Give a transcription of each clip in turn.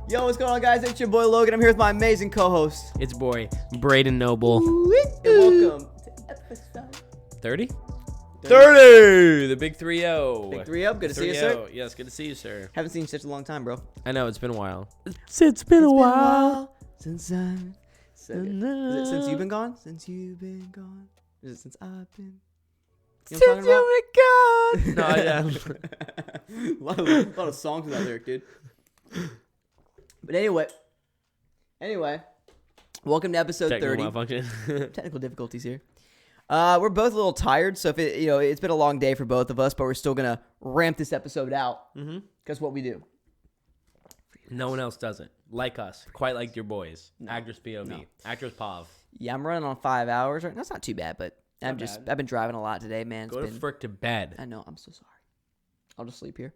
Yo, what's going on, guys? It's your boy Logan. I'm here with my amazing co-host. It's boy Brayden Noble. And welcome to episode 30? 30! The big 3-0. Big 3-0. Good to see you, sir. Yes, good to see you, sir. Haven't seen you in such a long time, bro. I know, it's been a while. It's been a while. Since I've... So good. Is it since you've been gone? Since you've been gone? Is it since I've been... You know what I'm talking about? No, yeah. a lot of songs in that lyric, dude. But anyway, welcome to episode 30. Malfunction. Technical difficulties here. We're both a little tired, so if it's been a long day for both of us, but we're still gonna ramp this episode out. Because what we do. No one else does it like us, quite like your boys. No. Actress POV, Actress POV. Yeah, I'm running on 5 hours. Right? That's not too bad, but I've been driving a lot today, man. Go to frick to bed. I know. I'm so sorry. I'll just sleep here.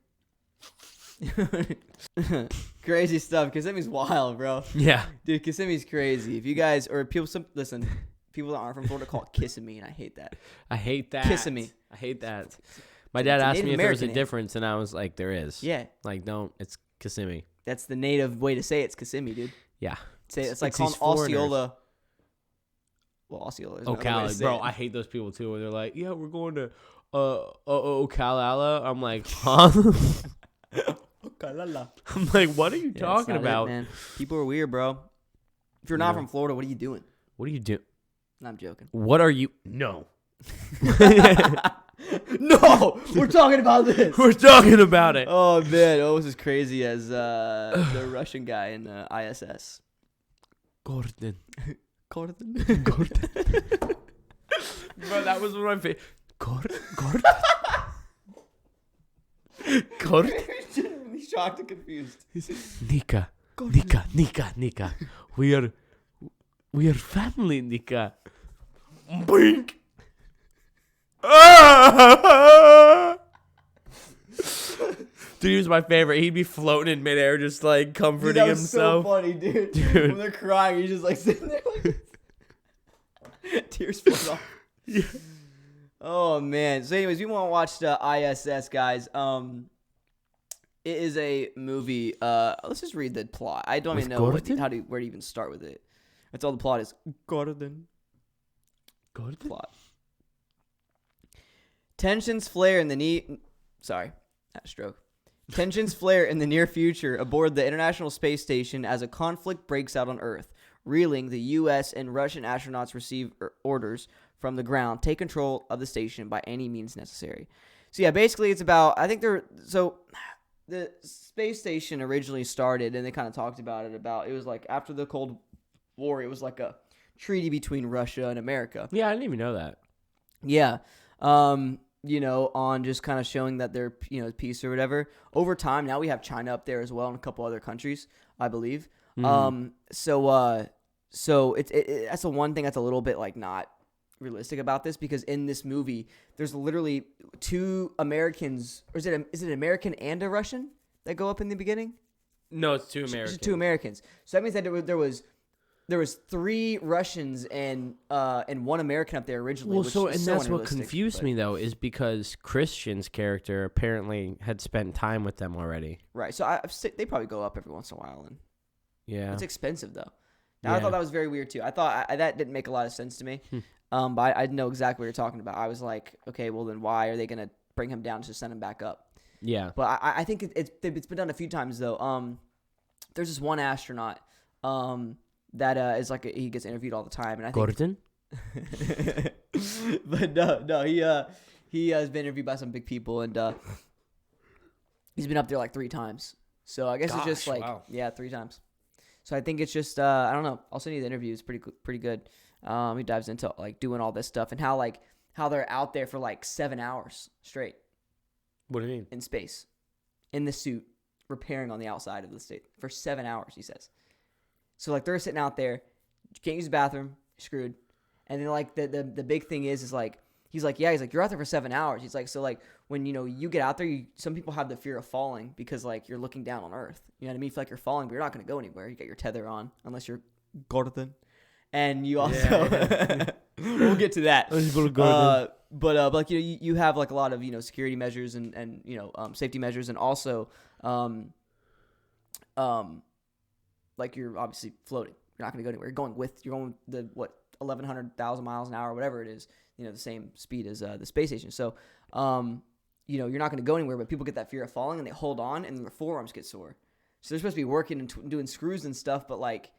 Crazy stuff. Kissimmee's wild, bro. Yeah, dude, Kissimmee's crazy. If you guys or people, listen, people that aren't from Florida call it Kissimmee, and I hate that. Kissimmee. I hate that. My dad asked me if there was a name. difference, and I was like, there is. Yeah. Like, don't. It's Kissimmee. That's the native way to say it's Kissimmee, dude. Yeah. It's like calling Osceola. Well, Osceola is Ocala, bro. I hate those people too. Where they're like, "Yeah, we're going to Ocala." I'm like, huh? Ocala. I'm like, what are you talking about, man? People are weird, bro. If you're not from Florida, what are you doing? What are you doing? I'm joking. What are you? No. No, we're talking about this. We're talking about it. Oh man, almost as crazy as the Russian guy in I.S.S. Gordon. Gordon. Bro, that was one of my favorite. Gordon. Gordon. Genuinely shocked and confused. Nika. We are family, Nika. Blink. Dude, he was my favorite. He'd be floating in midair, just like comforting himself. So funny, dude. When they're crying, he's just like sitting there, like tears flowing off. Yeah. Oh man. So, anyways, we want to watch the I.S.S, guys. It is a movie. Let's just read the plot. I don't even know where to even start with it. That's all the plot is. Gordon. Plot. Tensions flare in the Tensions flare in the near future aboard the International Space Station as a conflict breaks out on Earth. Reeling, the U.S. and Russian astronauts receive orders from the ground, take control of the station by any means necessary. So yeah, basically it's about, the space station originally started, and they kind of talked about it was like after the Cold War, it was like a treaty between Russia and America. Yeah, I didn't even know that. Yeah. On just kind of showing that they're, peace or whatever. Over time, now we have China up there as well and a couple other countries, I believe. So that's the one thing that's a little bit like not realistic about this, because in this movie, there's literally two Americans, or is it American and a Russian that go up in the beginning? No, it's two Americans. It's two Americans. So that means that there was three Russians and one American up there originally. Well, that's what confused me though, is because Christian's character apparently had spent time with them already. Right. So they probably go up every once in a while, and yeah, it's expensive though. Now, I thought that was very weird too. I thought that didn't make a lot of sense to me. But I know exactly what you're talking about. I was like, okay, well then why are they gonna bring him down to send him back up? Yeah. But I think it's been done a few times though. There's this one astronaut. That is like he gets interviewed all the time, and I think Gordon. But no, he has been interviewed by some big people, and he's been up there like 3 times. So I guess it's just like 3 times. So I think it's just I don't know. I'll send you the interview. It's pretty good. He dives into like doing all this stuff and how they're out there for like 7 hours straight. What do you mean? In space, in the suit, repairing on the outside of the state for 7 hours. He says. So, like, they're sitting out there, you can't use the bathroom, you're screwed. And then, like, the big thing is like, he's like, you're out there for 7 hours. He's like, so, like, when, you get out there, some people have the fear of falling because, like, you're looking down on Earth. You know what I mean? You feel like you're falling, but you're not going to go anywhere. You got your tether on, unless you're Gordon. And you also, we'll get to that. But like, you have, like, a lot of, security measures and safety measures, and also, like you're obviously floating. You're not going to go anywhere. You're going the 1,100,000 miles an hour, whatever it is. The same speed as the space station. So, you're not going to go anywhere. But people get that fear of falling and they hold on, and their forearms get sore. So they're supposed to be working and doing screws and stuff, but like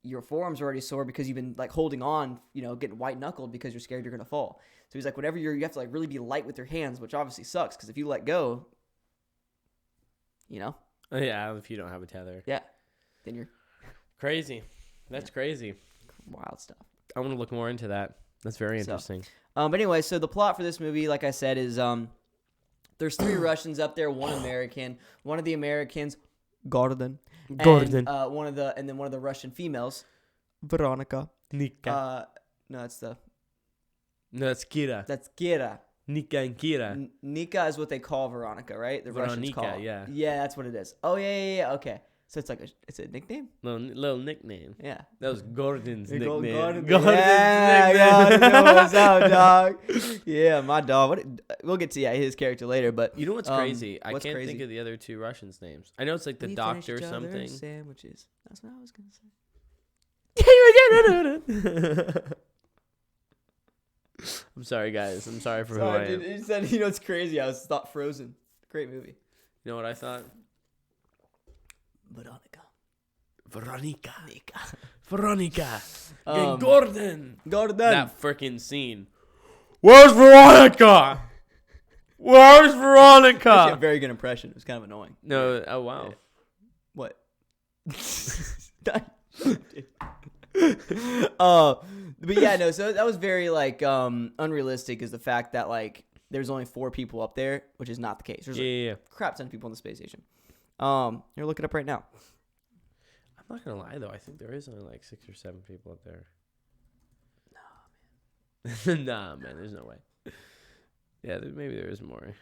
your forearms are already sore because you've been like holding on, getting white knuckled because you're scared you're going to fall. So he's like, whatever you have to like really be light with your hands, which obviously sucks because if you let go, Yeah, if you don't have a tether. Yeah, then you're crazy. That's crazy. Wild stuff. I want to look more into that. That's very interesting. But anyway, so the plot for this movie, like I said, is there's 3 Russians up there, 1 American. One of the Americans, Gordon. And one of the Russian females, Veronica. Nika. No, that's Kira. That's Kira. Nika and Kira. Nika is what they call Veronica, right? The Russians call it. Yeah. Yeah, that's what it is. Oh yeah. Okay. So it's like it's a nickname? Little nickname. Yeah. That was Gordon's nickname. Gordon's nickname. Yeah, what's up, dog? Yeah, my dog. We'll get to his character later, but you know what's crazy? I can't crazy? think of the other 2 Russians' names. I know it's like the doctor or something. Sandwiches. That's what I was gonna say. I'm sorry, guys. I'm sorry for who I am. He said, it's crazy. I thought Frozen. Great movie. You know what I thought? Veronica. Gordon. That freaking scene. Where's Veronica? Where's Veronica? Actually, a very good impression. It was kind of annoying. No. Oh wow. Yeah. What? But yeah, no. So that was very like unrealistic. Is the fact that like there's only 4 people up there, which is not the case. There's a crap ton of people on the space station. You're looking up right now. I'm not gonna lie though. I think there is only like 6 or 7 people up there. Nah, man. Nah, man. There's no way. Yeah, maybe there is more.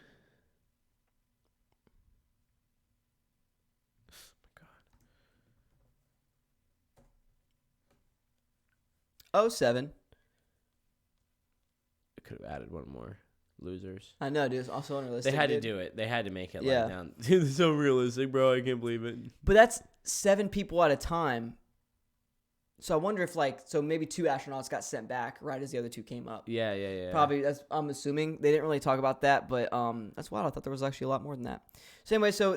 Oh, 7. I could have added one more. Losers. I know, dude. It's also unrealistic. They had to do it. They had to make it Yeah. like down. Dude, it's so realistic, bro. I can't believe it. But that's 7 people at a time. So I wonder if maybe 2 astronauts got sent back right as the other 2 came up. Yeah. Probably. I'm assuming they didn't really talk about that, but that's wild. I thought there was actually a lot more than that. So anyway, by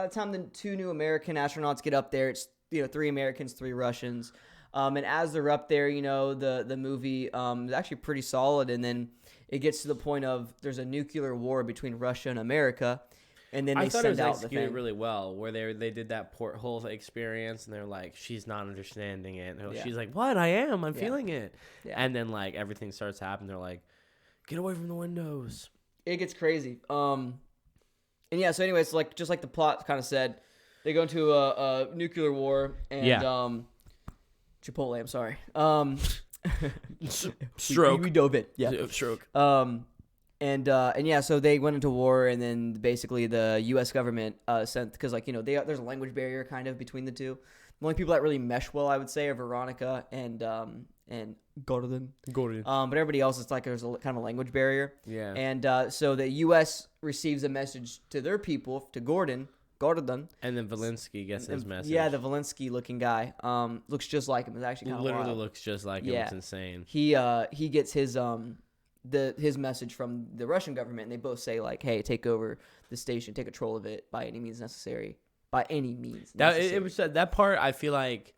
the time the 2 new American astronauts get up there, it's 3 Americans, 3 Russians. And as they're up there, the movie is actually pretty solid. And then it gets to the point of there's a nuclear war between Russia and America. And then they send out the thing. I thought it was executed really well, where they did that porthole experience, and they're like, she's not understanding it. And she's like, what? I am. I'm feeling it. Yeah. And then like everything starts happening. They're like, get away from the windows. It gets crazy. And yeah, so anyways, just like the plot kind of said, they go into a nuclear war, and Chipotle, I'm sorry. Stroke. We dove it. Yeah. Stroke. And yeah, so they went into war, and then basically the U.S. government sent, because there's a language barrier kind of between the 2. The only people that really mesh well, I would say, are Veronica and Gordon. But everybody else, it's like there's a kind of a language barrier. Yeah. And so the U.S. receives a message to their people, to Gordon. And then Valinsky gets his message. Yeah, the Valinsky-looking guy looks just like him. It's actually kind of wild. Literally looks just like him. It's insane. He gets his message from the Russian government, and they both say like, "Hey, take over the station, take control of it by any means necessary." By any means. It was that part. I feel like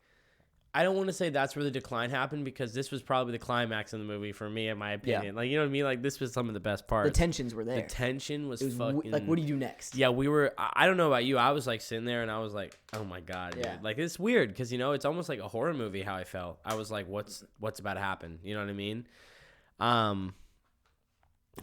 I don't want to say that's where the decline happened, because this was probably the climax in the movie for me, in my opinion. Yeah. Like, you know what I mean? Like, this was some of the best parts. The tensions were there. The tension was fucking... like, what do you do next? Yeah, we were... I don't know about you. I was, like, sitting there, and I was like, oh, my God, dude. Yeah. Like, it's weird, because, it's almost like a horror movie how I felt. I was like, what's about to happen? You know what I mean?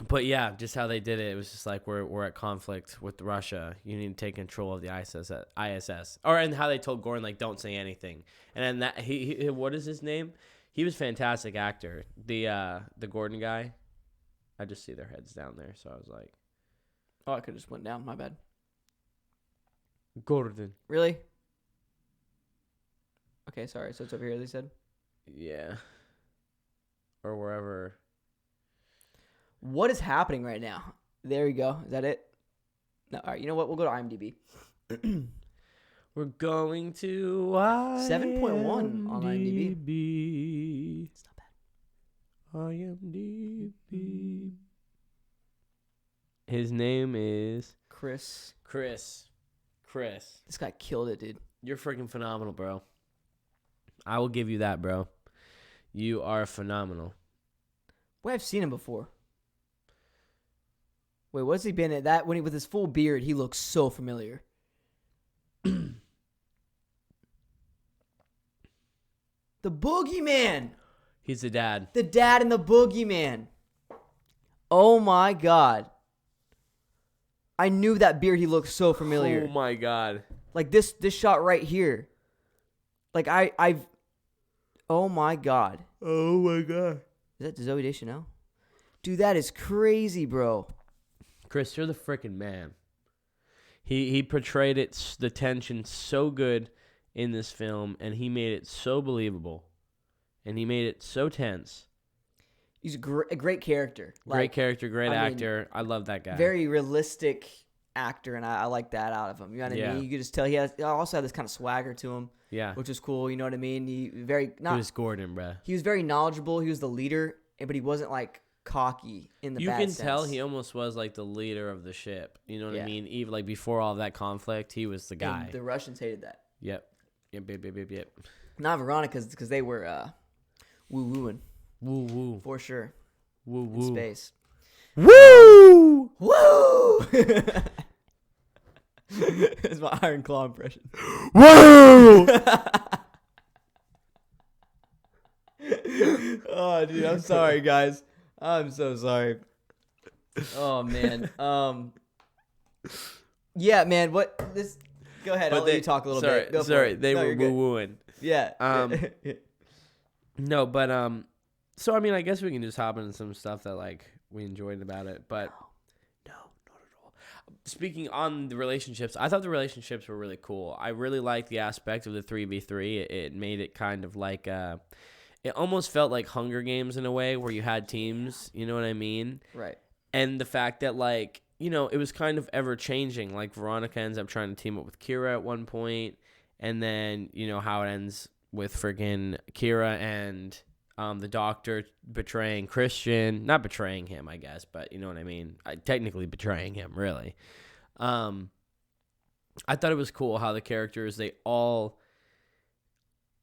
But yeah, just how they did it, it was just like we're at conflict with Russia. You need to take control of the ISS. And how they told Gordon, like, don't say anything. And then that he what is his name? He was a fantastic actor. The Gordon guy. I just see their heads down there, so I was like, oh, I could have just went down. My bad. Gordon. Really? Okay, sorry. So it's over here, they said? Yeah. Or wherever. What is happening right now? There you go. Is that it? No. All right. You know what? We'll go to IMDb. We're going to 7.1 on IMDb. It's not bad. IMDb. His name is Chris. Chris. This guy killed it, dude. You're freaking phenomenal, bro. I will give you that, bro. You are phenomenal. Wait, I've seen him before. Wait, what's he been at? That when he with his full beard, he looks so familiar. The Boogeyman. He's the dad. The dad in the Boogeyman. Oh my god. I knew that beard. He looked so familiar. Oh my god. Like this shot right here. Like I've. Oh my god. Oh my god. Is that Zoe Deschanel? Dude, that is crazy, bro. Chris, you're the freaking man. He portrayed the tension so good in this film, and he made it so believable, and he made it so tense. He's a great character. Great character, great actor. I love that guy. Very realistic actor, and I like that out of him. You know what I mean? You could just tell he also had this kind of swagger to him. Yeah. Which is cool. You know what I mean? He was Gordon, bruh. He was very knowledgeable. He was the leader, but he wasn't like cocky in the bad sense. You can tell he almost was like the leader of the ship. You know what I mean? Even like before all of that conflict, he was the guy. And the Russians hated that. Yep. Not Veronica's because they were woo-wooing. Woo-woo. For sure. Woo-woo. In space. Woo! Woo! That's my Iron Claw impression. Woo! Oh, dude, I'm sorry, guys. I'm so sorry. Oh, man. Yeah, man. What this? Go ahead. I'll let you talk a little bit. Go for it. They No, were you're good. woo-wooing. Yeah. No, but so I mean, I guess we can just hop into some stuff that like we enjoyed about it, but no, not at all. Speaking on the relationships, I thought the relationships were really cool. I really liked the aspect of the 3v3. It made it kind of like it almost felt like Hunger Games in a way where you had teams, you know what I mean? Right. And the fact that like, you know, it was kind of ever changing. Like Veronica ends up trying to team up with Kira at one point, and then, you know, how it ends with friggin' Kira and the doctor betraying Christian. Not betraying him, I guess, but you know what I mean? Technically betraying him, really. I thought it was cool how the characters,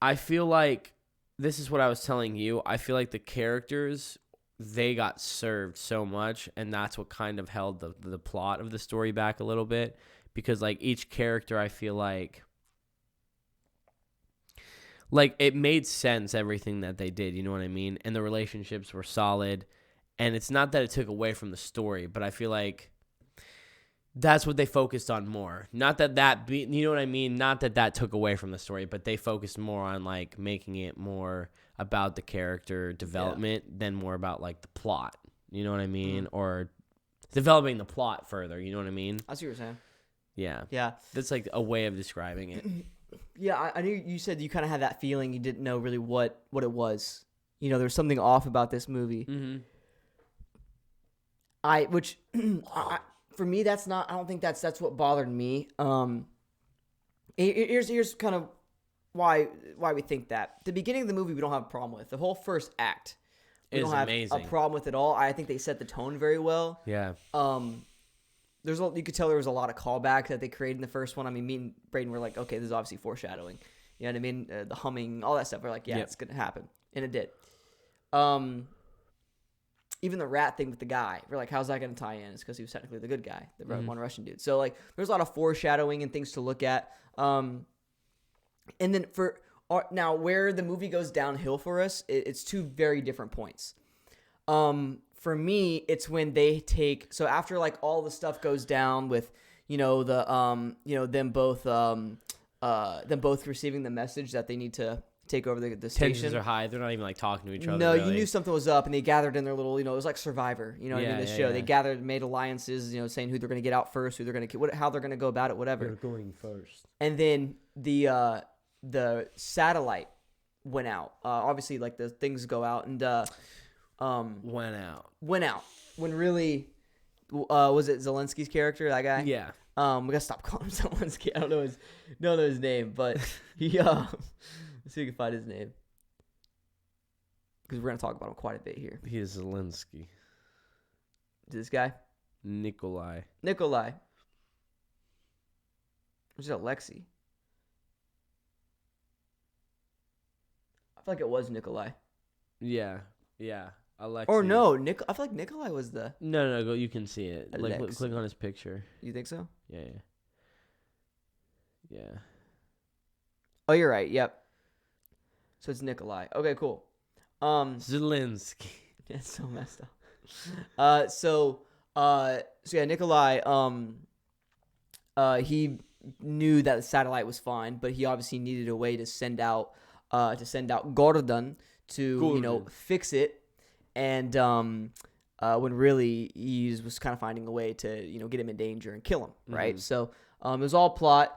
I feel like, this is what I was telling you, I feel like the characters, they got served so much, and that's what kind of held the plot of the story back a little bit, because like each character, I feel like it made sense, everything that they did, you know what I mean? And the relationships were solid, and it's not that it took away from the story, but I feel like that's what they focused on more. Not that you know what I mean? Not that took away from the story, but they focused more on like making it more about the character development than more about like the plot, you know what I mean? Or developing the plot further, you know what I mean? I see what you're saying. Yeah. Yeah. That's like a way of describing it. Yeah, I knew you said you kind of had that feeling. You didn't know really what it was. You know, there's something off about this movie. Mm-hmm. For me, that's not. I don't think that's what bothered me. Here's kind of why we think that. The beginning of the movie we don't have a problem with. The whole first act we don't have amazing. a problem with at all. I think they set the tone very well. Yeah. You could tell there was a lot of callbacks that they created in the first one. I mean, me and Brayden were like, okay, this is obviously foreshadowing. You know what I mean? The humming, all that stuff. We're like, yeah, It's gonna happen, and it did. Even the rat thing with the guy, we're like, how's that gonna tie in? It's because he was technically the good guy, the one Russian dude. So like, there's a lot of foreshadowing and things to look at. And then now where the movie goes downhill for us, it's two very different points. For me, it's when they take, so after like all the stuff goes down with, you know, them both receiving the message that they need to take over the station. Tensions are high. They're not even like talking to each other. No, really. You knew something was up, and they gathered in their little, you know, it was like Survivor, you know what I mean? This show, they gathered, made alliances, you know, saying who they're going to get out first, who they're going to, how they're going to go about it, whatever. They're going first. And then the satellite went out. Obviously, like the things go out, and went out when really was it Zelensky's character, that guy? Yeah. We gotta stop calling him Zelensky. I don't know his name, but he let's see if we can find his name because we're gonna talk about him quite a bit here. He is Zelensky. This guy, Nikolai. Which is Alexei. I feel like it was Nikolai. Yeah. Alexei. Or no, I feel like Nikolai was the. No. Go. You can see it. Like, Alex. click on his picture. You think so? Yeah. Oh, you're right. Yep. So it's Nikolai. Okay, cool. Zelensky. It's so messed up. So yeah, Nikolai. He knew that the satellite was fine, but he obviously needed a way to send out Gordon to fix it, and when really he was kind of finding a way to get him in danger and kill him, right? So it was all plot.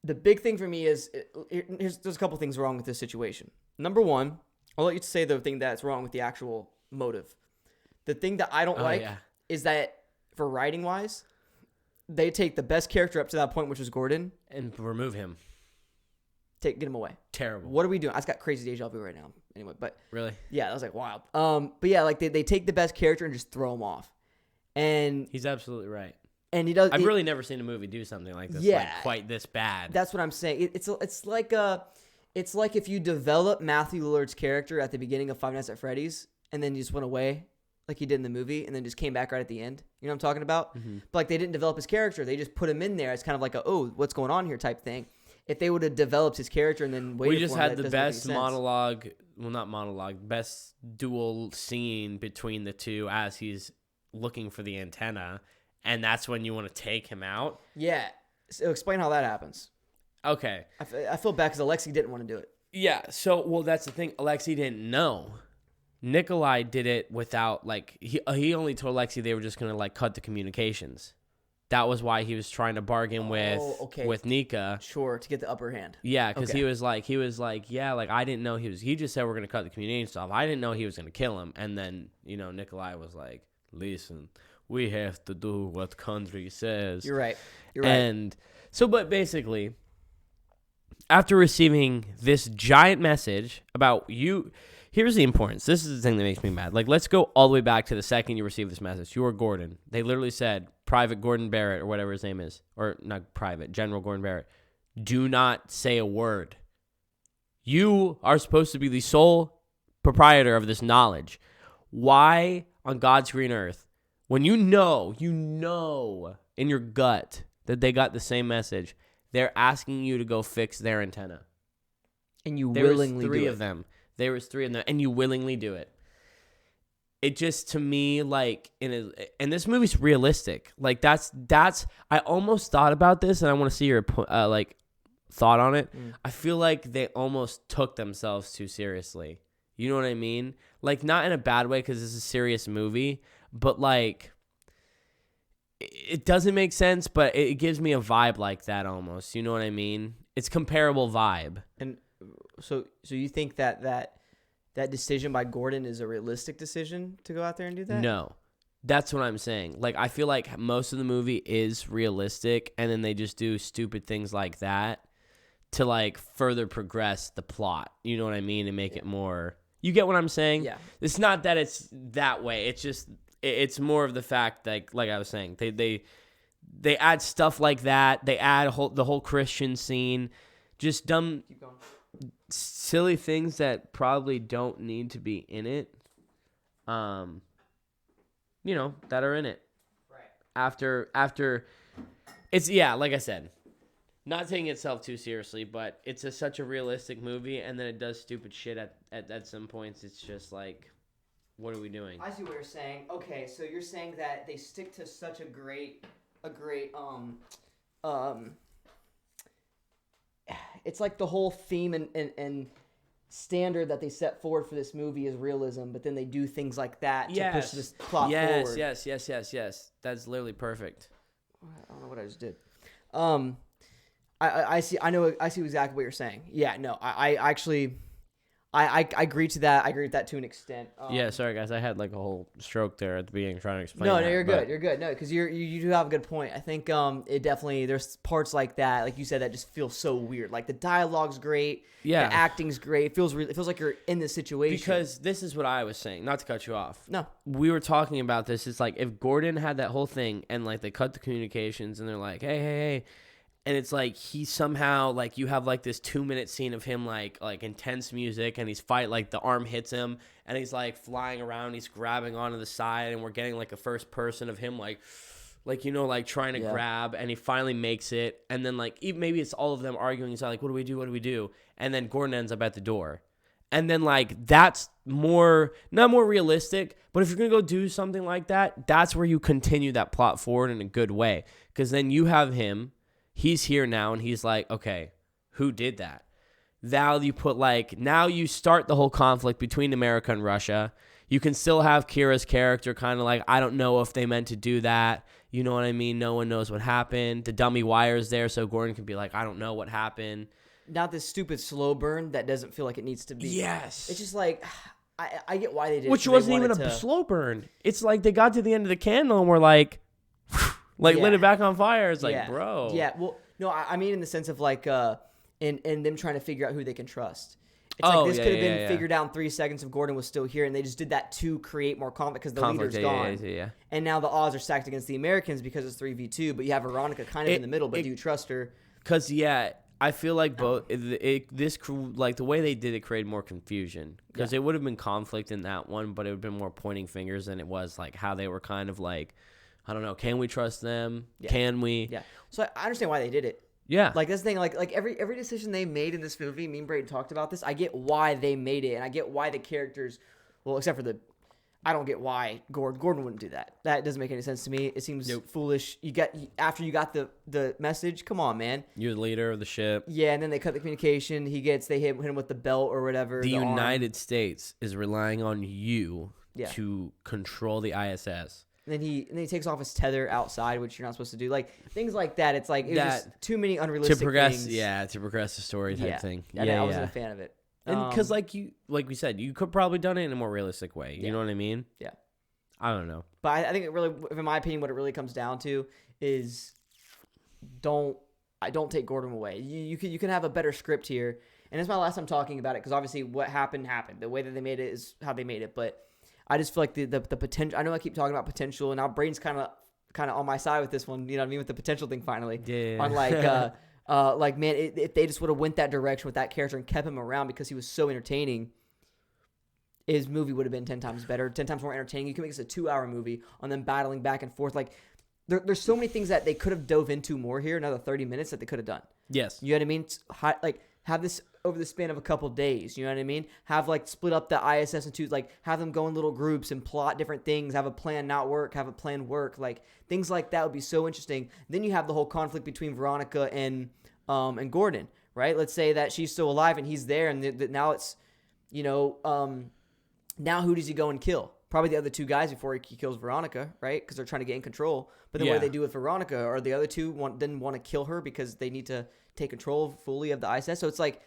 The big thing for me is there's a couple things wrong with this situation. Number one, I'll let you say the thing that's wrong with the actual motive. The thing that I don't is that for writing wise, they take the best character up to that point, which was Gordon, and remove him. Get him away. Terrible. What are we doing? I just got crazy deja vu right now. Anyway, but really, yeah, that was like wild. But yeah, like they take the best character and just throw him off, and he's absolutely right. And he does. I've really never seen a movie do something like this. Like quite this bad. That's what I'm saying. It's like if you develop Matthew Lillard's character at the beginning of Five Nights at Freddy's and then you just went away like he did in the movie and then just came back right at the end. You know what I'm talking about? Mm-hmm. But like they didn't develop his character. They just put him in there as kind of like what's going on here type thing. If they would have developed his character and then waited, we just had the best monologue. Well, not monologue. Best dual scene between the two as he's looking for the antenna. And that's when you want to take him out? Yeah. So explain how that happens. Okay. I feel bad because Alexei didn't want to do it. Yeah. So, well, that's the thing. Alexei didn't know. Nikolai did it without, like, he only told Alexei they were just going to, like, cut the communications. That was why he was trying to bargain with Nika. Sure, to get the upper hand. Yeah, because he was like, yeah, like, I didn't know he just said we're going to cut the communication off. I didn't know he was going to kill him. And then, Nikolai was like, listen, we have to do what country says. You're right. And so, but basically, after receiving this giant message about you, here's the importance. This is the thing that makes me mad. Like, let's go all the way back to the second you received this message. You are Gordon. They literally said, Private Gordon Barrett, or whatever his name is. Or not private, General Gordon Barrett. Do not say a word. You are supposed to be the sole proprietor of this knowledge. Why on God's green earth, when you know in your gut that they got the same message, they're asking you to go fix their antenna. And you willingly do it. There was three of them. There was three of them, and you willingly do it. It just, to me, like, and this movie's realistic. Like, that's. I almost thought about this, and I want to see your thought on it. I feel like they almost took themselves too seriously. You know what I mean? Like, not in a bad way because it's a serious movie, but like, it doesn't make sense, but it gives me a vibe like that almost. You know what I mean? It's comparable vibe. And so you think that decision by Gordon is a realistic decision to go out there and do that? No. That's what I'm saying. Like, I feel like most of the movie is realistic, and then they just do stupid things like that to, like, further progress the plot. You know what I mean? And make it more... You get what I'm saying? Yeah. It's not that it's that way. It's just... It's more of the fact, like I was saying, they add stuff like that. They add the whole Christian scene. Just dumb... Keep going. Silly things that probably don't need to be in it, that are in it. Right. After it's, yeah, like I said, not taking itself too seriously, but it's such a realistic movie, and then it does stupid shit at some points. It's just like, what are we doing? I see what you're saying. Okay, so you're saying that they stick to such a great it's like the whole theme and standard that they set forward for this movie is realism, but then they do things like that to push this plot forward. Yes. That's literally perfect. I don't know what I just did. I see exactly what you're saying. Yeah, no, I actually I agree to that. I agree with that to an extent. Yeah, sorry guys, I had like a whole stroke there at the beginning trying to explain. No, that, you're but- good. You're good. No, because you do have a good point. I think it definitely there's parts like that, like you said, that just feel so weird. Like the dialogue's great, Yeah. the acting's great. It feels like you're in this situation. Because this is what I was saying, not to cut you off. No, We were talking about this. It's like if Gordon had that whole thing and like they cut the communications and they're like, hey. And it's like he somehow like you have like this 2-minute scene of him like intense music and he's like the arm hits him and he's like flying around, he's grabbing onto the side and we're getting like a first person of him like trying to grab and he finally makes it and then like even maybe it's all of them arguing. He's like, what do we do? And then Gordon ends up at the door. And then like that's not more realistic, but if you're gonna go do something like that, that's where you continue that plot forward in a good way. Because then you have him. He's here now, and he's like, okay, who did that? Now you start the whole conflict between America and Russia. You can still have Kira's character kind of like, I don't know if they meant to do that. You know what I mean? No one knows what happened. The dummy wire's there, so Gordon can be like, I don't know what happened. not this stupid slow burn that doesn't feel like it needs to be. Yes. It's just like, I get why they did it. Which 'cause wasn't they even wanted a to- slow burn. It's like they got to the end of the candle and were like lit Yeah. it back on fire. It's like, Yeah. bro. Yeah, well, no, I mean in the sense of like, in them trying to figure out who they can trust. It's like this could have been figured out in 3 seconds if Gordon was still here, and they just did that to create more conflict because the leader's gone. Yeah. And now the odds are stacked against the Americans because it's 3v2, but you have Veronica kind of in the middle, but do you trust her? Because, I feel like this like the way they did it created more confusion because it would have been conflict in that one, but it would have been more pointing fingers than it was like how they were kind of like, I don't know, can we trust them? Yeah. Can we? Yeah. So I understand why they did it. Yeah. Like this thing, like every decision they made in this movie, me and Brayden talked about this. I get why they made it, and I get why the characters, well, except for I don't get why Gordon wouldn't do that. That doesn't make any sense to me. It seems foolish. After you got the message, come on, man. You're the leader of the ship. Yeah, and then they cut the communication. They hit him with the belt or whatever. The arm. United States is relying on you Yeah. to control the ISS. And then he takes off his tether outside, which you're not supposed to do. Like things like that. It's like it was just too many unrealistic to progress. things. Yeah, to progress the story type thing. I wasn't a fan of it. And because like we said, you could probably done it in a more realistic way. You know what I mean? Yeah. I don't know. But I think it really, in my opinion, what it really comes down to is don't take Gordon away. You can have a better script here, and it's my last time talking about it because obviously what happened. The way that they made it is how they made it. But I just feel like the potential. I know I keep talking about potential, and now Brayden's kind of on my side with this one. You know what I mean, with the potential thing finally. Yeah. On like man, if they just would have went that direction with that character and kept him around because he was so entertaining, his movie would have been 10 times better, 10 times more entertaining. You can make this a 2-hour movie on them battling back and forth. Like there's so many things that they could have dove into more here, another 30 minutes that they could have done. Yes. You know what I mean? Like have this over the span of a couple days. You know what I mean? Have like split up the ISS into like have them go in little groups and plot different things. Have a plan not work. Have a plan work. Like things like that would be so interesting. Then you have the whole conflict between Veronica and Gordon, right? Let's say that she's still alive and he's there, and now it's now who does he go and kill? Probably the other two guys before he kills Veronica, right? Because they're trying to get in control. But then what do they do with Veronica? Or the other two didn't want to kill her because they need to take control fully of the ISS. So it's like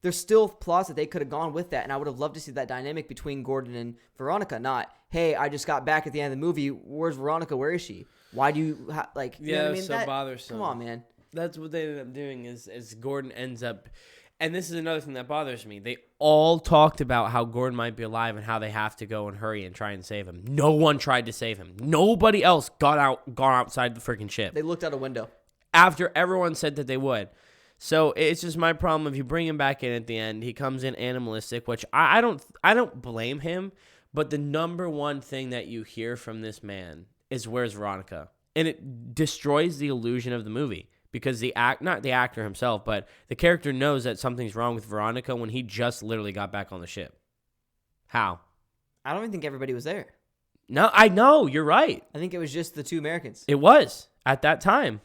there's still plots that they could have gone with that, and I would have loved to see that dynamic between Gordon and Veronica. Not, hey, I just got back at the end of the movie. Where's Veronica? Where is she? Why do you like? You know what I mean? So bothersome. Come on, man. That's what they ended up doing is Gordon ends up, and this is another thing that bothers me. They all talked about how Gordon might be alive and how they have to go and hurry and try and save him. No one tried to save him. Nobody else gone outside the freaking ship. They looked out a window After everyone said that they would. So it's just my problem. If you bring him back in at the end, he comes in animalistic, which I don't blame him. But the number one thing that you hear from this man is where's Veronica, and it destroys the illusion of the movie. Because not the actor himself, but the character knows that something's wrong with Veronica when he just literally got back on the ship. How? I don't even think everybody was there. No, I know. You're right. I think it was just the two Americans. It was at that time.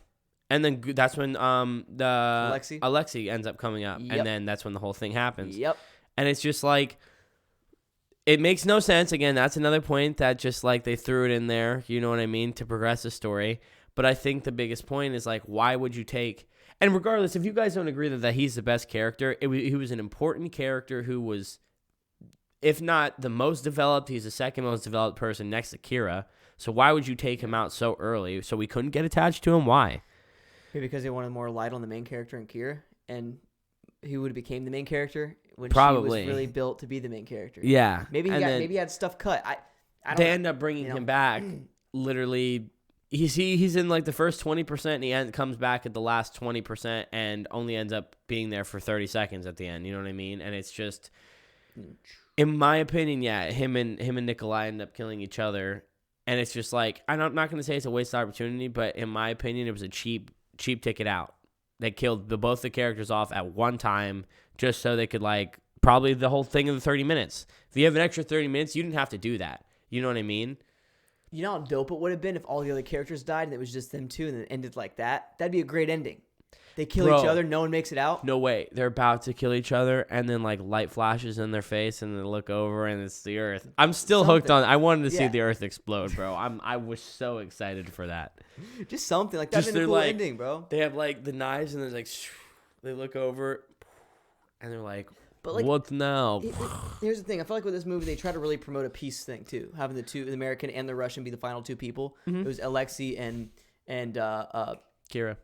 And then that's when the Alexei ends up coming up. Yep. And then that's when the whole thing happens. Yep. And it's just like, it makes no sense. Again, that's another point that just like they threw it in there, you know what I mean, to progress the story. But I think the biggest point is like, why would you take? And regardless, if you guys don't agree that he's the best character, he was an important character who was if not the most developed, he's the second most developed person next to Kira. So why would you take him out so early? So we couldn't get attached to him? Why? Maybe because they wanted more light on the main character and Kira, and he would have became the main character when Probably. she was really built to be the main character. Yeah. Maybe he had stuff cut. I don't They know. end up bringing him back. Literally, he's in like the first 20%, and he comes back at the last 20%, and only ends up being there for 30 seconds at the end. You know what I mean? And it's just, in my opinion, yeah, him and Nikolai end up killing each other, and it's just like, I'm not going to say it's a wasted opportunity, but in my opinion, it was a cheap ticket out. They killed both the characters off at one time just so they could, like, probably the whole thing in the 30 minutes. If you have an extra 30 minutes, you didn't have to do that. You know what I mean? You know how dope it would have been if all the other characters died and it was just them two and it ended like that? That'd be a great ending. They kill each other, no one makes it out. No way. They're about to kill each other, and then, like, light flashes in their face, and they look over, and it's the Earth. I'm still hooked on. I wanted to see the Earth explode, bro. I was so excited for that. Just something like that. That'd be a cool ending, bro. They have, like, the knives, and there's like, they look over, and they're like, but like, what now? Here's the thing. I feel like with this movie, they try to really promote a peace thing too, having the American and the Russian be the final two people. Mm-hmm. It was Alexei and Kira.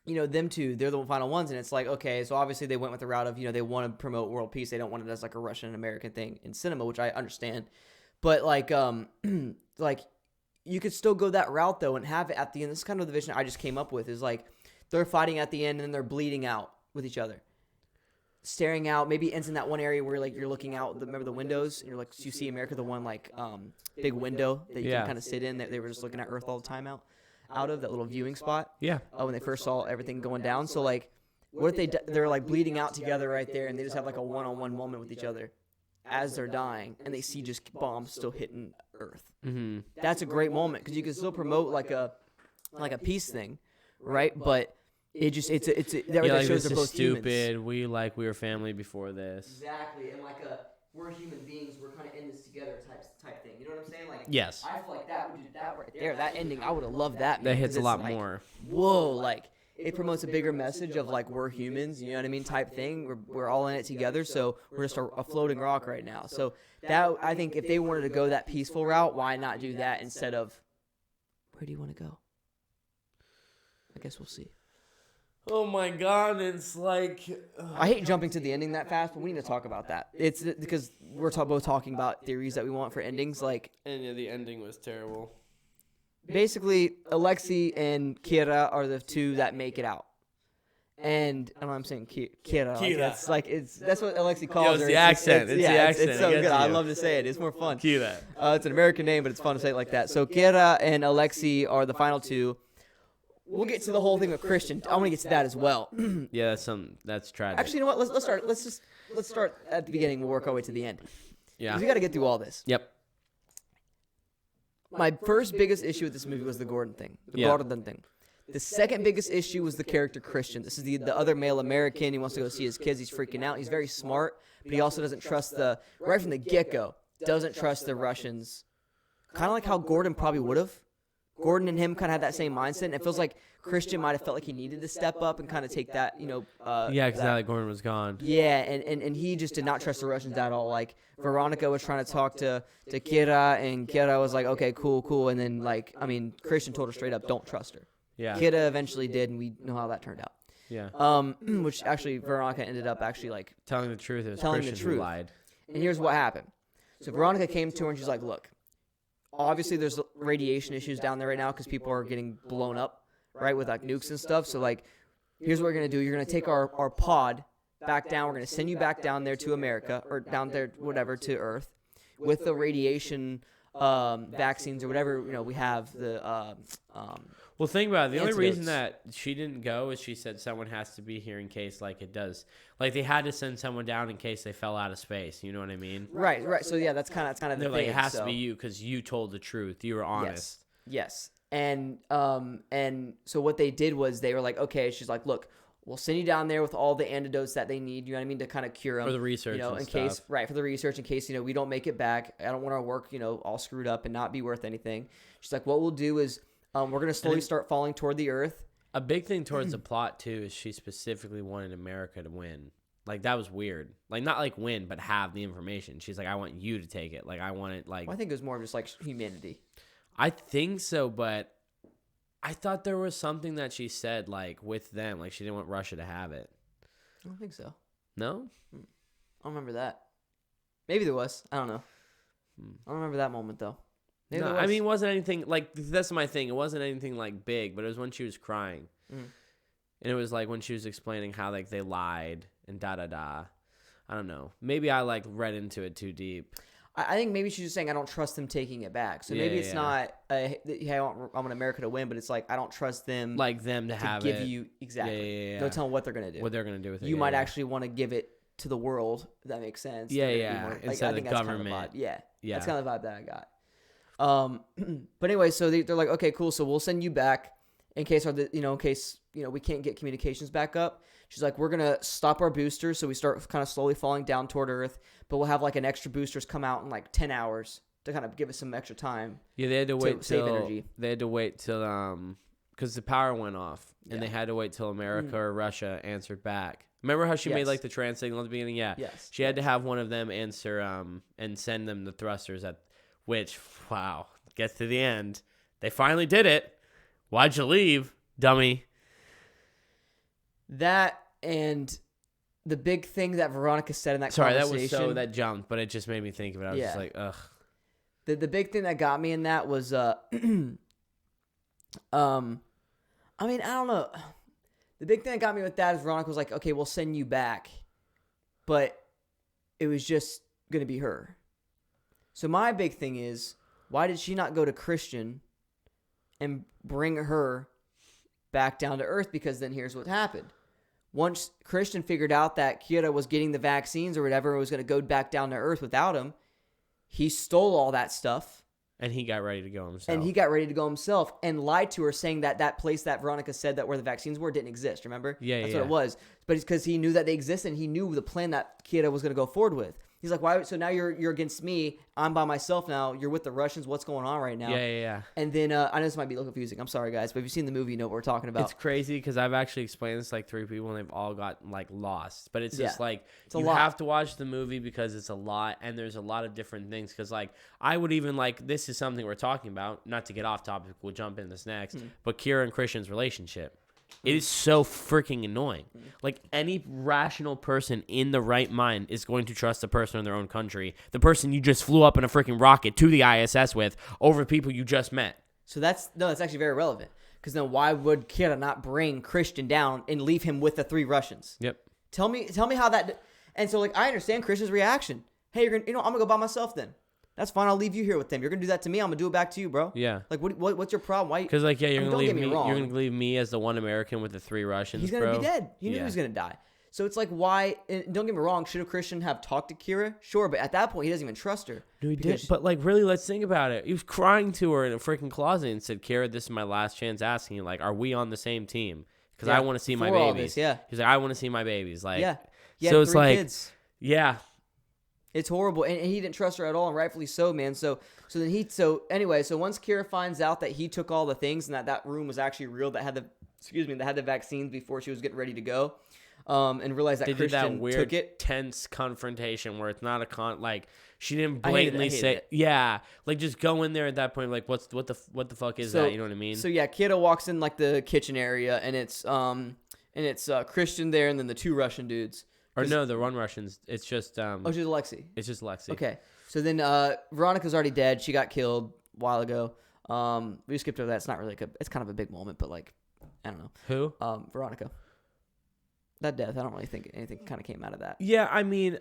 You know, them two, they're the final ones, and it's like, okay, so obviously they went with the route of, you know, they want to promote world peace. They don't want it as like a Russian and American thing in cinema, which I understand. But like, like you could still go that route though and have it at the end. This is kind of the vision I just came up with, is like they're fighting at the end and then they're bleeding out with each other, staring out. Maybe ends in that one area where like you're looking out. Remember the windows, and you're like, you see America, the one like big window that you can kind of sit in. That they were just looking at Earth all the time out of that little viewing spot. Yeah. When they first saw everything going down. So like, what if they're like bleeding out together right there, and they just have like a one-on-one moment with each other as they're dying, and they see just bombs still hitting Earth. Mm-hmm. That's a great moment because you can still promote like a peace thing, right? But it just it's that like, shows this they're both is stupid. Humans. We were family before this. Exactly, and like we're human beings. We're kind of in this together type thing. You know what I'm saying? Like, yes. I feel like that right there, that ending, I would have loved that. That hits a lot like, more. Whoa, like it promotes a bigger message of like we're humans. You know what I mean? Type thing. We're all in it together. So we're just a floating rock right now. So that, I think if they wanted to go that peaceful route, why not do that instead of where do you want to go? I guess we'll see. Oh my God, it's like... I hate jumping to the ending that fast, but we need to talk about that. It's because we're both talking about theories that we want for endings. Like, and yeah, the ending was terrible. Basically, Alexei and Kira are the two that make it out. And I don't know, I'm saying Kira. That's what Alexei calls her. It's the accent. It's the accent. It's so good. I love to say it. It's more fun. Kira. It's an American name, but it's fun to say it like that. So Kira and Alexei are the final two. We'll get to the whole thing with Christian. I want to get to that as well. Yeah, that's tragic. Actually, you know what? Let's start. Let's start at the beginning. We'll work our way to the end. Yeah. We got to get through all this. Yep. My first biggest issue with this movie was the Gordon thing. Gordon thing. The second biggest issue was the character Christian. This is the other male American. He wants to go see his kids. He's freaking out. He's very smart, but he also doesn't trust right from the get-go, doesn't trust the Russians. Kind of like how Gordon probably would have. Gordon and him kind of had that same mindset, and it feels like Christian might have felt like he needed to step up and kind of take that, because now that Gordon was gone. Yeah, and he just did not trust the Russians at all. Like, Veronica was trying to talk to Kira, and Kira was like, okay, cool. And then, Christian told her straight up, don't trust her. Yeah. Kira eventually did, and we know how that turned out. Yeah. Which actually, Veronica ended up actually, telling the truth. It was telling Christian the truth. Who lied. And here's what happened. So Veronica came to her, and she's like, look, obviously there's radiation issues down there right now because people are getting blown up, right, with like nukes and stuff. So like, here's what we're going to do. You're going to take our pod back down. We're going to send you back down there to America, or down there, whatever, to Earth with the radiation vaccines or whatever, we have well, think about it. The only reason antidotes. that she didn't go is she said someone has to be here in case, like, it does. Like, they had to send someone down in case they fell out of space. You know what I mean? Right. So, yeah, that's kind of the They're thing. like, it has to be you because you told the truth. You were honest. Yes. And so what they did was they were like, okay, she's like, look, we'll send you down there with all the antidotes that they need, you know what I mean, to kind of cure them. For the research and in stuff. case, right, for the research, in case, we don't make it back. I don't want our work, all screwed up and not be worth anything. She's like, what we'll do is we're going to slowly start falling toward the Earth. A big thing towards the plot, too, is she specifically wanted America to win. Like, that was weird. Like, not like win, but have the information. She's like, I want you to take it. Like, I want it, like... Well, I think it was more of just, like, humanity. I think so, but I thought there was something that she said, like, with them. Like, she didn't want Russia to have it. I don't think so. No? I don't remember that. Maybe there was. I don't know. I don't remember that moment, though. Maybe No, I mean, it wasn't anything... Like, that's my thing. It wasn't anything, like, big, but it was when she was crying. Mm. And it was, like, when she was explaining how, like, they lied and da-da-da. I don't know. Maybe I, like, read into it too deep. I think maybe she's just saying, I don't trust them taking it back. So maybe it's not, hey, I want America to win, but it's like, I don't trust them. Like, them to have give it. you, exactly. Yeah. Don't tell them what they're going to do. What they're going to do with it. You might actually want to give it to the world, if that makes sense. Yeah. Instead I think of the that's government. Kind of the vibe. Yeah. Yeah. That's kind of the vibe that I got. But anyway, so they're like, okay, cool. So we'll send you back in case we can't get communications back up. She's like, we're going to stop our boosters. So we start kind of slowly falling down toward Earth, but we'll have like an extra boosters come out in like 10 hours to kind of give us some extra time. Yeah, they had to wait save energy. They had to wait till because the power went off, and they had to wait till America or Russia answered back. Remember how she made like the trans signal at the beginning? Yeah. Yes. She had to have one of them answer and send them the thrusters which gets to the end. They finally did it. Why'd you leave, dummy? That and the big thing that Veronica said in that conversation. That jumped, but it just made me think of it. I was just like, ugh. The big thing that got me in that was I mean, I don't know. The big thing that got me with that is Veronica was like, okay, we'll send you back. But it was just going to be her. So my big thing is, why did she not go to Christian and bring her back down to Earth? Because then here's what happened. Once Christian figured out that Kira was getting the vaccines or whatever, was going to go back down to Earth without him, he stole all that stuff. And he got ready to go himself. And lied to her, saying that place that Veronica said that where the vaccines were didn't exist. Remember? That's what it was. But it's because he knew that they existed, and he knew the plan that Kira was going to go forward with. He's like, why? So now you're against me. I'm by myself now. You're with the Russians. What's going on right now? Yeah. And then I know this might be a little confusing. I'm sorry, guys, but if you've seen the movie, you know what we're talking about. It's crazy because I've actually explained this to like 3 people, and they've all got like lost. But it's just like it's a you lot. have to watch the movie because it's a lot, and there's a lot of different things. Because like I would even like this is something we're talking about. Not to get off topic, we'll jump into this next. But Kira and Christian's relationship. It is so freaking annoying. Like, any rational person in the right mind is going to trust the person in their own country, the person you just flew up in a freaking rocket to the ISS with, over people you just met. So that's actually very relevant. Because then why would Kira not bring Christian down and leave him with the 3 Russians? Yep. Tell me how that. And so like I understand Christian's reaction. Hey, I'm gonna go by myself then. That's fine. I'll leave you here with them. You're gonna do that to me. I'm gonna do it back to you, bro. Yeah. Like, what's your problem? Why? Because like, you're gonna leave me. Wrong. You're gonna leave me as the one American with the 3 Russians. He's gonna be dead. You knew he was gonna die. So it's like, why? And don't get me wrong. Should a Christian have talked to Kira? Sure, but at that point, he doesn't even trust her. No, he did. But like, really, let's think about it. He was crying to her in a freaking closet and said, "Kira, this is my last chance asking you. Like, are we on the same team? Because I want to see my babies." He's like, "I want to see my babies." Like, so it's 3 like, kids. Yeah. It's horrible, and he didn't trust her at all, and rightfully so, man. So once Kira finds out that he took all the things and that room was actually real, that had the vaccines before she was getting ready to go, and realized that Christian did that weird, took it. Tense confrontation where it's not like she didn't blatantly say, yeah, like just go in there at that point, like what the fuck is that? You know what I mean? So yeah, Kira walks in like the kitchen area, and it's Christian there, and then the 2 Russian dudes. Or no, the 1 Russians. It's just she's Alexi. It's just Lexi. Okay. So then Veronica's already dead. She got killed a while ago. We skipped over that. It's not really it's kind of a big moment, but like, I don't know. Who? Veronica. That death, I don't really think anything kind of came out of that. Yeah, I mean,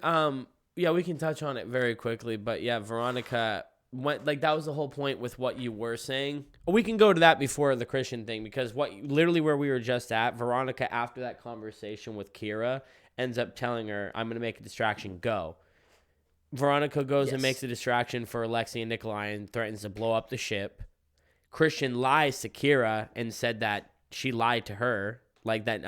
yeah, we can touch on it very quickly, but yeah, Veronica went, like, that was the whole point with what you were saying. We can go to that before the Christian thing, because literally where we were just at, Veronica, after that conversation with Kira, ends up telling her, I'm going to make a distraction, go. Veronica goes and makes a distraction for Alexei and Nikolai and threatens to blow up the ship. Christian lies to Kira and said that she lied to her, like that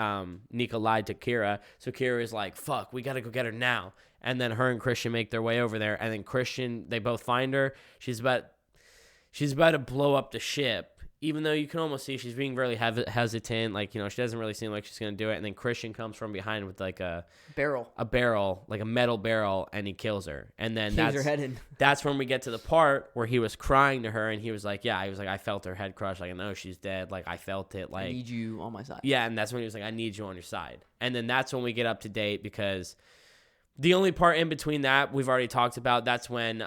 Nika lied to Kira. So Kira is like, fuck, we got to go get her now. And then her and Christian make their way over there. And then Christian, they both find her. She's about to blow up the ship. even though you can almost see she's being really hesitant, like, you know, she doesn't really seem like she's going to do it. And then Christian comes from behind with like a barrel, like a metal barrel, and he kills her. And then Caves her head in. That's when we get to the part where he was crying to her, and he was like, I felt her head crush. Like, I know she's dead. Like, I felt it. Like, I need you on my side. Yeah. And that's when he was like, I need you on your side. And then that's when we get up to date, because the only part in between that we've already talked about. That's when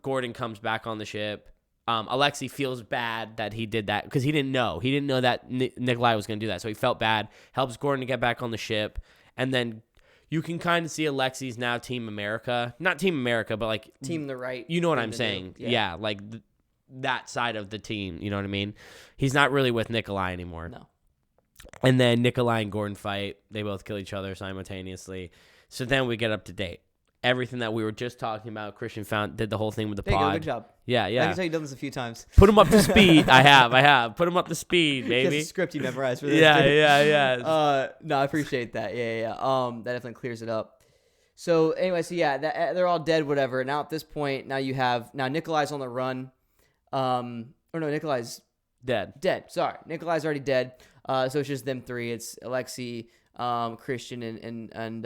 Gordon comes back on the ship. Alexei feels bad that he did that because he didn't know. He didn't know that Nikolai was going to do that. So he felt bad, helps Gordon to get back on the ship. And then you can kind of see Alexei's now Team America. Not Team America, but like... Team the right. You know what I'm saying. Yeah, like that side of the team. You know what I mean? He's not really with Nikolai anymore. No. And then Nikolai and Gordon fight. They both kill each other simultaneously. So then we get up to date. Everything that we were just talking about, Christian did the whole thing with the pod. Good job. Yeah. I can tell you've done this a few times. Put him up to speed. I have. Put him up to speed, baby. That's a script you memorized for this. Yeah. No, I appreciate that. Yeah. That definitely clears it up. So anyway, they're all dead, whatever. Now at this point, now Nikolai's on the run. Nikolai's dead. Sorry, Nikolai's already dead. So it's just them three. It's Alexei, Christian, and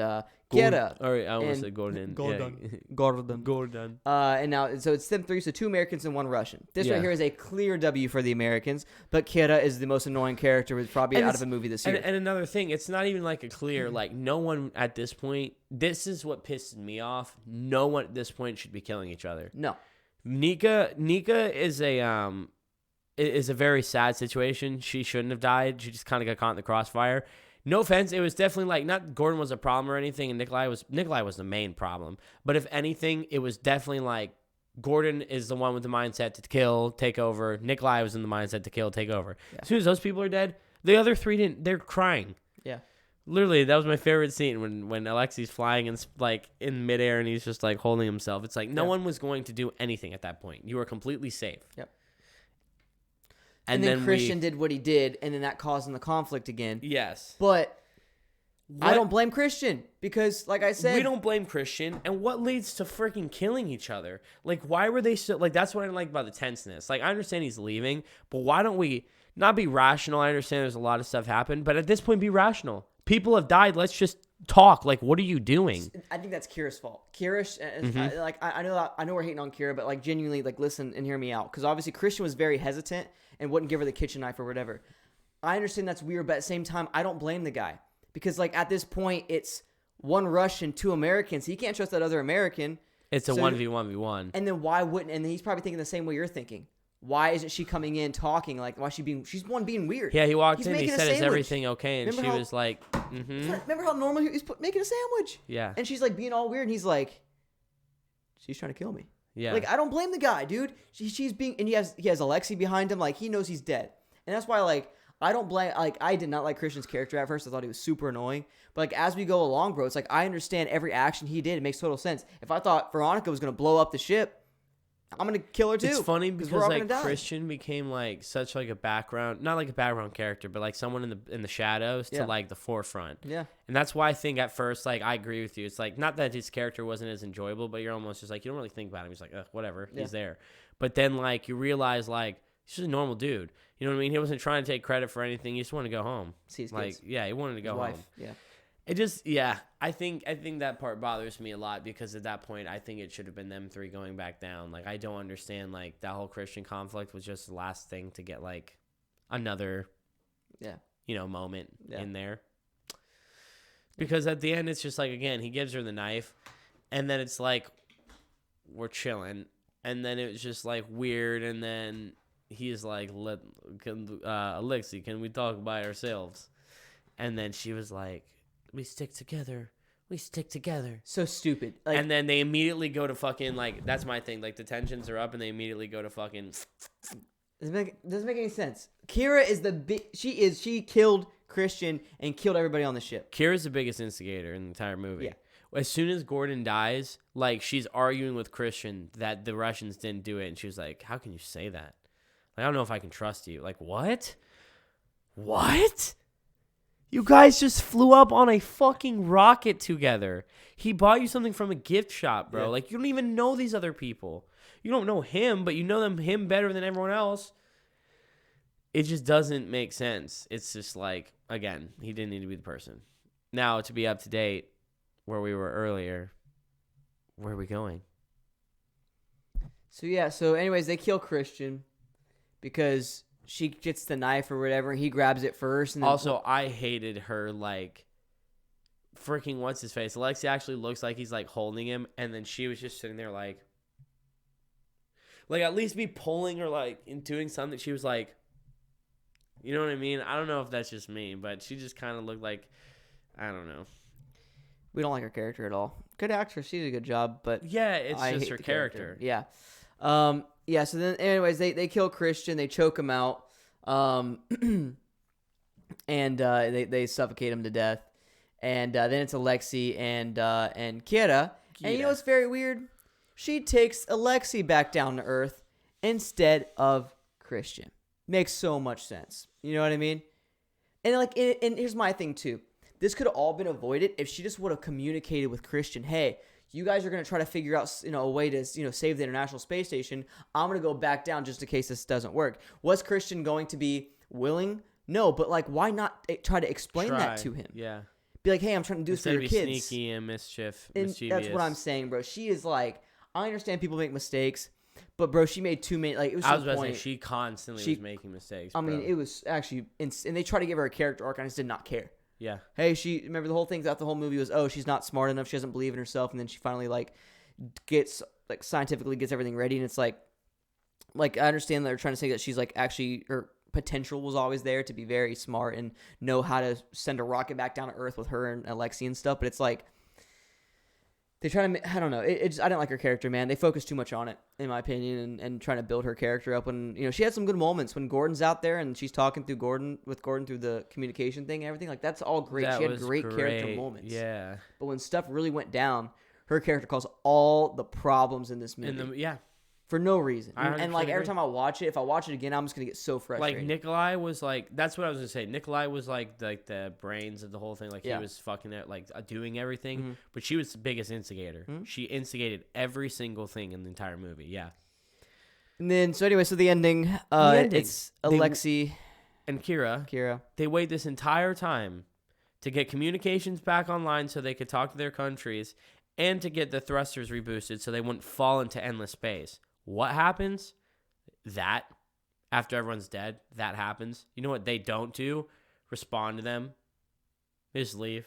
Kira. All right, I almost said Gordon. Gordon. And now, so it's them three, so 2 Americans and 1 Russian. This right here is a clear W for the Americans, but Kira is the most annoying character, probably out of a movie this year. And another thing, it's not even like a clear, like, no one at this point, this is what pisses me off. No one at this point should be killing each other. No. Nika is a very sad situation. She shouldn't have died. She just kind of got caught in the crossfire. No offense, it was definitely like, not Gordon was a problem or anything, and Nikolai was the main problem. But if anything, it was definitely like Gordon is the one with the mindset to kill, take over. Nikolai was in the mindset to kill, take over. Yeah. As soon as those people are dead, the other 3 didn't. They're crying. Yeah. Literally, that was my favorite scene when Alexei's flying and like in midair and he's just like holding himself. It's like no one was going to do anything at that point. You were completely safe. Yep. And then Christian did what he did, and then that caused him the conflict again. Yes. But I don't blame Christian because, like I said... We don't blame Christian, and what leads to freaking killing each other? Like, why were they so... Like, that's what I like about the tenseness. Like, I understand he's leaving, but why don't we not be rational? I understand there's a lot of stuff happened, but at this point, be rational. People have died. Let's just talk. Like, what are you doing? I think that's Kira's fault. I know we're hating on Kira, but like genuinely, like listen and hear me out. Because obviously Christian was very hesitant and wouldn't give her the kitchen knife or whatever. I understand that's weird, but at the same time, I don't blame the guy because like at this point, it's 1 Russian, 2 Americans. He can't trust that other American. It's a 1v1v1. And then why wouldn't? And then he's probably thinking the same way you're thinking. Why isn't she coming in talking? Like, why she's being weird? Yeah, he walked in, he said, is everything okay? And she was like, Remember how normal he was making a sandwich? Yeah. And she's like being all weird, and he's like, she's trying to kill me. Yeah. Like, I don't blame the guy, dude. She's being, and he has Alexei behind him. Like, he knows he's dead. And that's why, like, I don't blame, like, I did not like Christian's character at first. I thought he was super annoying. But, like, as we go along, bro, it's like, I understand every action he did. It makes total sense. If I thought Veronica was going to blow up the ship, I'm going to kill her too. It's funny because like Christian became like such like a background, not like a background character, but like someone in the shadows to like the forefront. Yeah. And that's why I think at first, like, I agree with you. It's like, not that his character wasn't as enjoyable, but you're almost just like, you don't really think about him. He's like, whatever, he's there. But then like you realize like he's just a normal dude. You know what I mean? He wasn't trying to take credit for anything. He just wanted to go home. See his like, kids. Yeah, he wanted to go home. Wife. Yeah. It just, I think that part bothers me a lot because at that point, I think it should have been them 3 going back down. Like, I don't understand, like, that whole Christian conflict was just the last thing to get, like, another, moment in there. Because at the end, it's just like, again, he gives her the knife, and then it's like, we're chilling. And then it was just, like, weird, and then he's like, Alexei, can we talk by ourselves? And then she was like, we stick together. So stupid. Like, and then they immediately go to fucking, like, that's my thing. Like, the tensions are up, and they immediately go to fucking. Doesn't make any sense. Kira is she killed Christian and killed everybody on the ship. Kira's the biggest instigator in the entire movie. Yeah. As soon as Gordon dies, like, she's arguing with Christian that the Russians didn't do it, and she was like, how can you say that? Like, I don't know if I can trust you. Like, what? What? You guys just flew up on a fucking rocket together. He bought you something from a gift shop, bro. Yeah. Like, you don't even know these other people. You don't know him, but you know him better than everyone else. it just doesn't make sense. It's just like, again, he didn't need to be the person. Now, to be up to date where we were earlier, where are we going? So anyways, they kill Christian because she gets the knife or whatever. He grabs it first. And then, Also, I hated her, like, freaking what's his face. Alexi actually looks like he's, like, holding him, and then she was just sitting there, like, at least be pulling her, like, and doing something. She was like, you know what I mean? I don't know if that's just me, but she just kind of looked like, I don't know. we don't like her character at all. Good actress. She did a good job, but Yeah, it's I just hate her the character. Yeah. Yeah, so then anyways, they kill Christian, they choke him out, and they suffocate him to death. And then it's Alexi and Kira. And you know what's very weird? She takes Alexi back down to Earth instead of Christian. Makes so much sense. You know what I mean? And and here's my thing too. This could have all been avoided if she just would have communicated with Christian. Hey, you guys are going to try to figure out, a way to, save the International Space Station. I'm going to go back down just in case this doesn't work. Was Christian going to be willing? No, but why not try to explain that to him? Yeah. Be like, hey, I'm trying to do this for your Instead of be kids. sneaky and mischievous. That's what I'm saying, bro. She is like, I understand people make mistakes, but bro, she made too many. It was. I was about to say she constantly was making mistakes. I mean, it was actually, and they tried to give her a character arc, and I just did not care. Yeah. Hey, remember the whole thing throughout the whole movie was, oh, she's not smart enough, she doesn't believe in herself, and then she finally gets scientifically gets everything ready, and it's like I understand that they're trying to say that she's actually her potential was always there to be very smart and know how to send a rocket back down to Earth with her and Alexi and stuff, but it's they try to, I don't know, I didn't like her character, man. They focused too much on it, in my opinion, and trying to build her character up. When she had some good moments when Gordon's out there and she's talking through Gordon through the communication thing and everything. That's all great. She had great character moments. Yeah. But when stuff really went down, her character caused all the problems in this movie. Yeah. For no reason. And agree. every time I watch it, if I watch it again, I'm just gonna get so frustrated. Nikolai was that's what I was gonna say. Nikolai was the brains of the whole thing. He was fucking it, doing everything. Mm-hmm. But she was the biggest instigator. Mm-hmm. She instigated every single thing in the entire movie. Yeah. And then so the ending. It's Alexi and Kira. They wait this entire time to get communications back online so they could talk to their countries and to get the thrusters reboosted so they wouldn't fall into endless space. What happens? That, after everyone's dead, that happens. You know what they don't do? Respond to them. They just leave.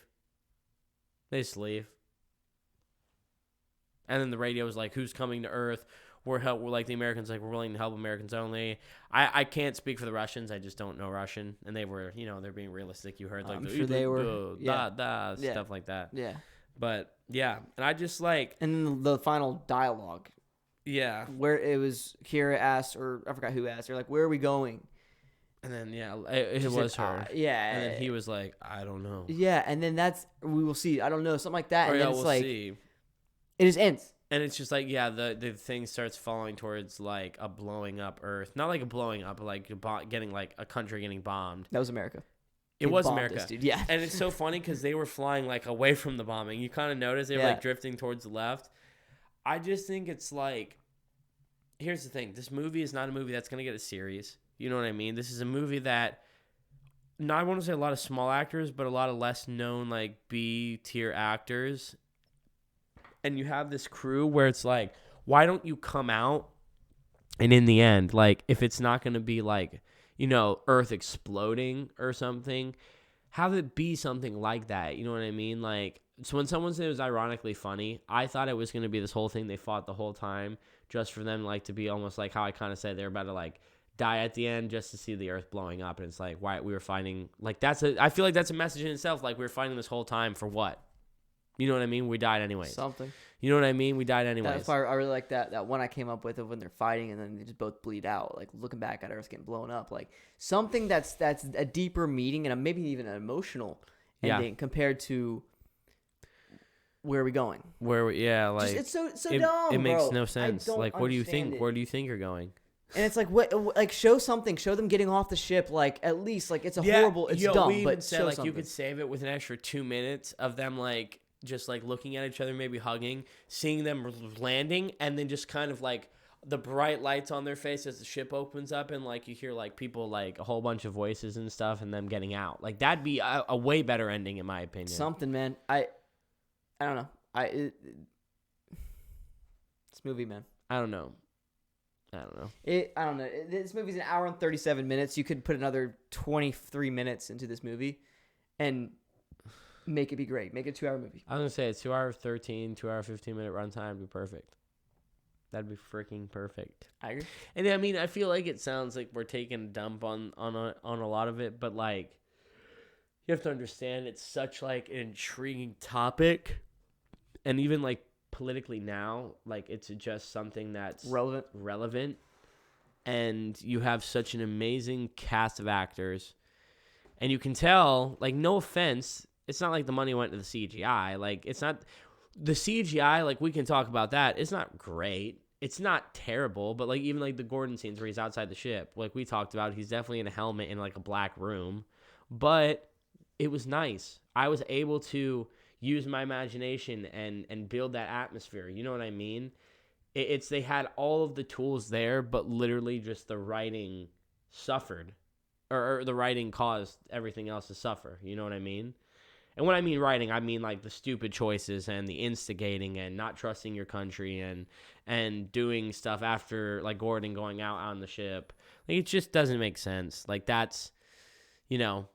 And then the radio was like, who's coming to Earth? We're the Americans, we're willing to help Americans only. I can't speak for the Russians. I just don't know Russian. And they were, they're being realistic. You heard I'm sure they were. Stuff like that. Yeah. But, yeah. And I just And then the final dialogue. Yeah. Where it was Kira asked, or I forgot who asked her, where are we going? And then, it was her. Yeah. And then he was like, I don't know. Yeah, and then we will see. I don't know, something like that. And then it's we'll see. It just ends. And it's just the thing starts falling towards a blowing up Earth. Not a blowing up, but getting a country getting bombed. That was America. It was America. This dude. Yeah. And it's so funny because they were flying away from the bombing. You kind of notice they were drifting towards the left. I just think it's here's the thing. This movie is not a movie that's going to get a series. You know what I mean? This is a movie that, I want to say a lot of small actors, but a lot of less known, B-tier actors. And you have this crew where it's why don't you come out? And in the end, if it's not going to be Earth exploding or something, have it be something like that. You know what I mean? So when someone said it was ironically funny, I thought it was going to be this whole thing they fought the whole time just for them to be almost how I kind of said they're about to die at the end just to see the Earth blowing up. And it's why we were fighting. I feel that's a message in itself. We were fighting this whole time for what? You know what I mean? We died anyways. Something. You know what I mean? We died anyways. That's why I really like that one I came up with of when they're fighting and then they just both bleed out. Looking back at Earth getting blown up. Something that's a deeper meaning and maybe even an emotional ending compared to where are we going? It's so dumb. It makes bro. no sense. What do you think? Where do you think you're going? And it's what? Show something. Show them getting off the ship. At least it's horrible. It's dumb. We even but said show something. You could save it with an extra 2 minutes of them just looking at each other, maybe hugging, seeing them landing, and then just kind of the bright lights on their face as the ship opens up, and like you hear like people like a whole bunch of voices and stuff, and them getting out. Like that'd be a way better ending in my opinion. Something, man. I don't know. This movie, man. I don't know. I don't know. This movie's an hour and 37 minutes. You could put another 23 minutes into this movie and make it be great. Make it a 2-hour movie. I was going to say it's 2 hour 13, 2 hour 15-minute runtime would be perfect. That'd be freaking perfect. I agree. And I mean, I feel like it sounds like we're taking a dump on a lot of it, but like you have to understand it's such like an intriguing topic, and even like politically now, like it's just something that's relevant, and you have such an amazing cast of actors, and you can tell, like, no offense, it's not like the money went to the CGI. Like, it's not the CGI, like, we can talk about that. It's not great. It's not terrible, but like even like the Gordon scenes where he's outside the ship, like we talked about, he's definitely in a helmet in like a black room, but it was nice. I was able to use my imagination and build that atmosphere. You know what I mean? It's they had all of the tools there, but literally just the writing suffered, or the writing caused everything else to suffer. You know what I mean? And when I mean writing, I mean like the stupid choices and the instigating and not trusting your country and doing stuff after like Gordon going out on the ship. Like it just doesn't make sense. Like that's, you know,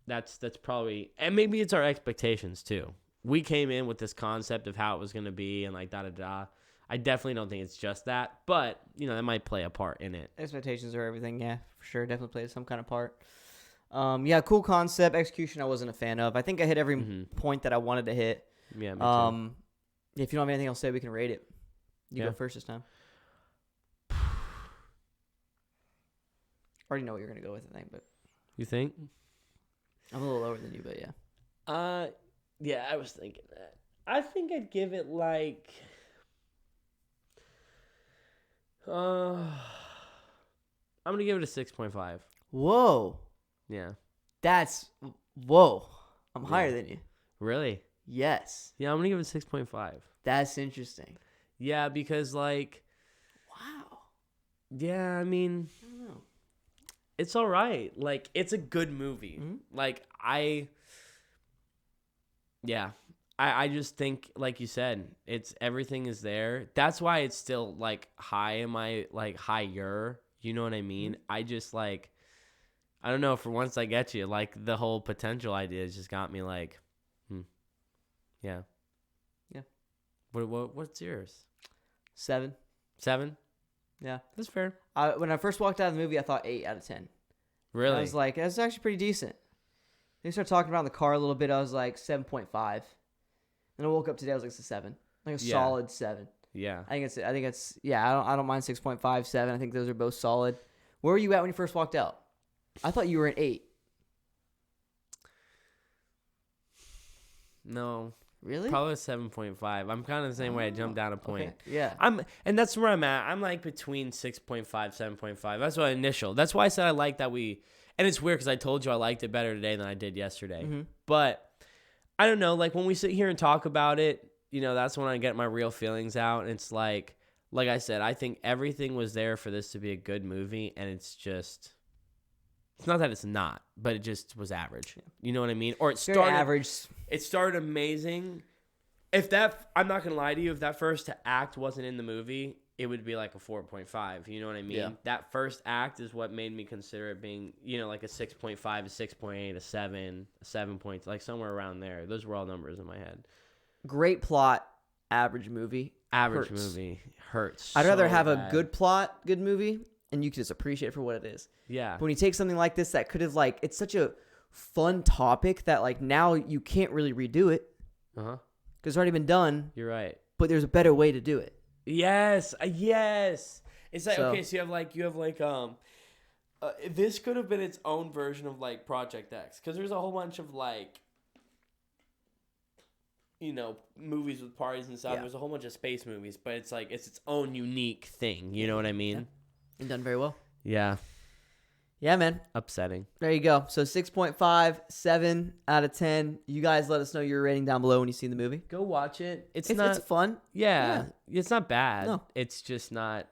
that's probably, and maybe it's our expectations too. We came in with this concept of how it was going to be and like da-da-da. I definitely don't think it's just that, but, you know, that might play a part in it. Expectations are everything, yeah, for sure. Definitely plays some kind of part. Yeah, cool concept. Execution I wasn't a fan of. I think I hit every point that I wanted to hit. Yeah, me too. If you don't have anything else to say, we can rate it. You Yeah. go first this time. I already know what you're going to go with, I think, but You think? I'm a little lower than you, but yeah. Yeah, I was thinking that. I think I'd give it like I'm gonna give it a 6.5. Whoa. Yeah. Whoa. I'm higher than you. Really? Yes. Yeah, I'm gonna give it a 6.5. That's interesting. Yeah, because like, wow. Yeah, I mean, I don't know. It's all right. Like, it's a good movie. Mm-hmm. Like, I just think, like you said, it's everything is there. That's why it's still like high in my like higher. You know what I mean? Mm-hmm. I just like, I don't know. For once, I get you. Like the whole potential idea just got me like, yeah. What's yours? 7. 7? Yeah, that's fair. When I first walked out of the movie, I thought 8 out of 10. Really? And I was like, that's actually pretty decent. They started talking about in the car a little bit. I was like 7.5. Then I woke up today. I was like, it's a 7, like a solid 7. Yeah. I think it's. Yeah, I don't mind 6.5, 7. I think those are both solid. Where were you at when you first walked out? I thought you were an 8. No. Really? Probably a 7.5. I'm kind of the same way. I jumped down a point. Okay. Yeah. And that's where I'm at. I'm like between 6.5, 7.5. That's what initial. That's why I said I like that and it's weird because I told you I liked it better today than I did yesterday. Mm-hmm. But I don't know. Like when we sit here and talk about it, you know, that's when I get my real feelings out. And it's like I said, I think everything was there for this to be a good movie. And it's not that it's not, but it just was average. You know what I mean? Or it started average. It started amazing. I'm not gonna lie to you, if that first act wasn't in the movie, it would be like a 4.5. You know what I mean? Yeah. That first act is what made me consider it being, you know, like a 6.5, a 6.8, a 7, a 7 point, like somewhere around there. Those were all numbers in my head. Great plot, average movie. Average movie hurts. I'd rather have bad. a good plot, good movie, and you can just appreciate it for what it is. Yeah. But when you take something like this that could have like, it's such a fun topic that like now you can't really redo it. Uh-huh. Because it's already been done. You're right. But there's a better way to do it. Yes. Yes. It's like, okay, so you have like this could have been its own version of like Project X, because there's a whole bunch of like, you know, movies with parties and stuff. Yeah. There's a whole bunch of space movies, but it's like it's its own unique thing. You know what I mean? Yeah. And done very well. Yeah. Yeah, man. Upsetting. There you go. So 6.5, 7 out of 10. You guys let us know your rating down below when you see the movie. Go watch it. It's fun. Yeah. It's not bad. No. It's just not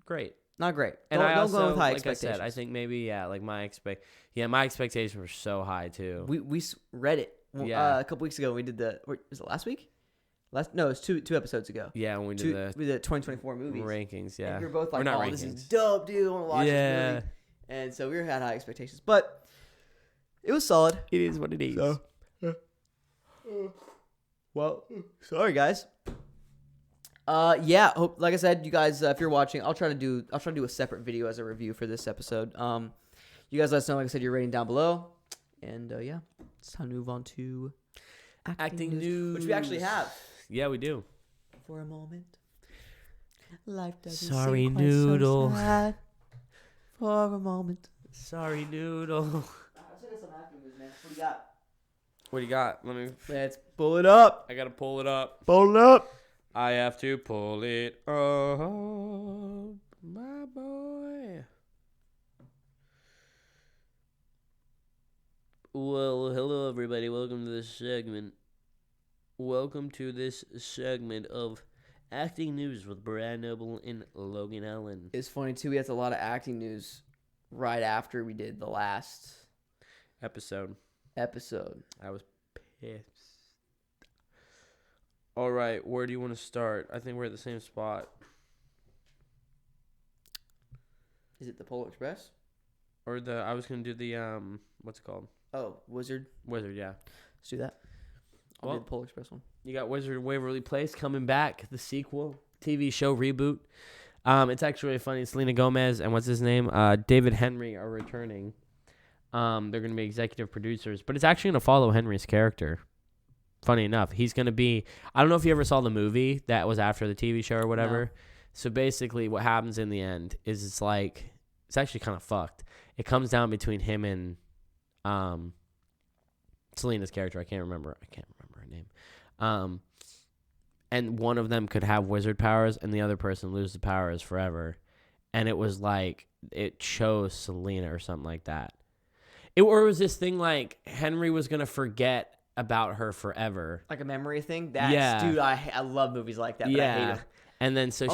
great. Not great. And Don't, I don't also, go with high like I expectations. said, I think maybe like my expectations were so high too. We read it a couple weeks ago. We did was it last week? No, it was two episodes ago. Yeah, when we did We did 2024 movies rankings. Yeah, and we were both like, Or not "Oh, rankings. this is dope, dude! I want to watch this movie." And so we had high expectations, but it was solid. It is what it is. So, well, sorry guys. Yeah. Hope, like I said, you guys, if you're watching, I'll try to do a separate video as a review for this episode. You guys let us know, like I said, your rating down below, and yeah, it's time to move on to Acting news, which we actually have. Yeah, we do. For a moment, life doesn't Sorry, seem quite Noodle. so sad. For a moment. Sorry, Noodle. Let's look at some acting news, man. What do you got? What do you got? Let's pull it up. I gotta pull it up. Pull it up. I have to pull it up, my boy. Well, hello everybody. Welcome to this segment. Welcome to this segment of Acting News with Brad Noble and Logan Allen. It's funny too. We had a lot of acting news right after we did the last Episode. I was pissed. All right, where do you want to start? I think we're at the same spot. Is it the Polar Express? Or I was gonna do the what's it called? Oh, Wizard. Yeah. Let's do that. I'll do the Polar Express one. You got Wizard of Waverly Place coming back, the sequel, TV show reboot. It's actually really funny. Selena Gomez and what's his name? David Henry are returning. They're going to be executive producers, but it's actually going to follow Henry's character. Funny enough, he's going to be, I don't know if you ever saw the movie that was after the TV show or whatever. No. So basically what happens in the end is it's actually kind of fucked. It comes down between him and Selena's character. I can't remember her name. And one of them could have wizard powers and the other person lose the powers forever. And it was like, it chose Selena or something like that. Or it was this thing like Henry was going to forget about her forever. Like a memory thing? Dude, I love movies like that, but I hate them. And then so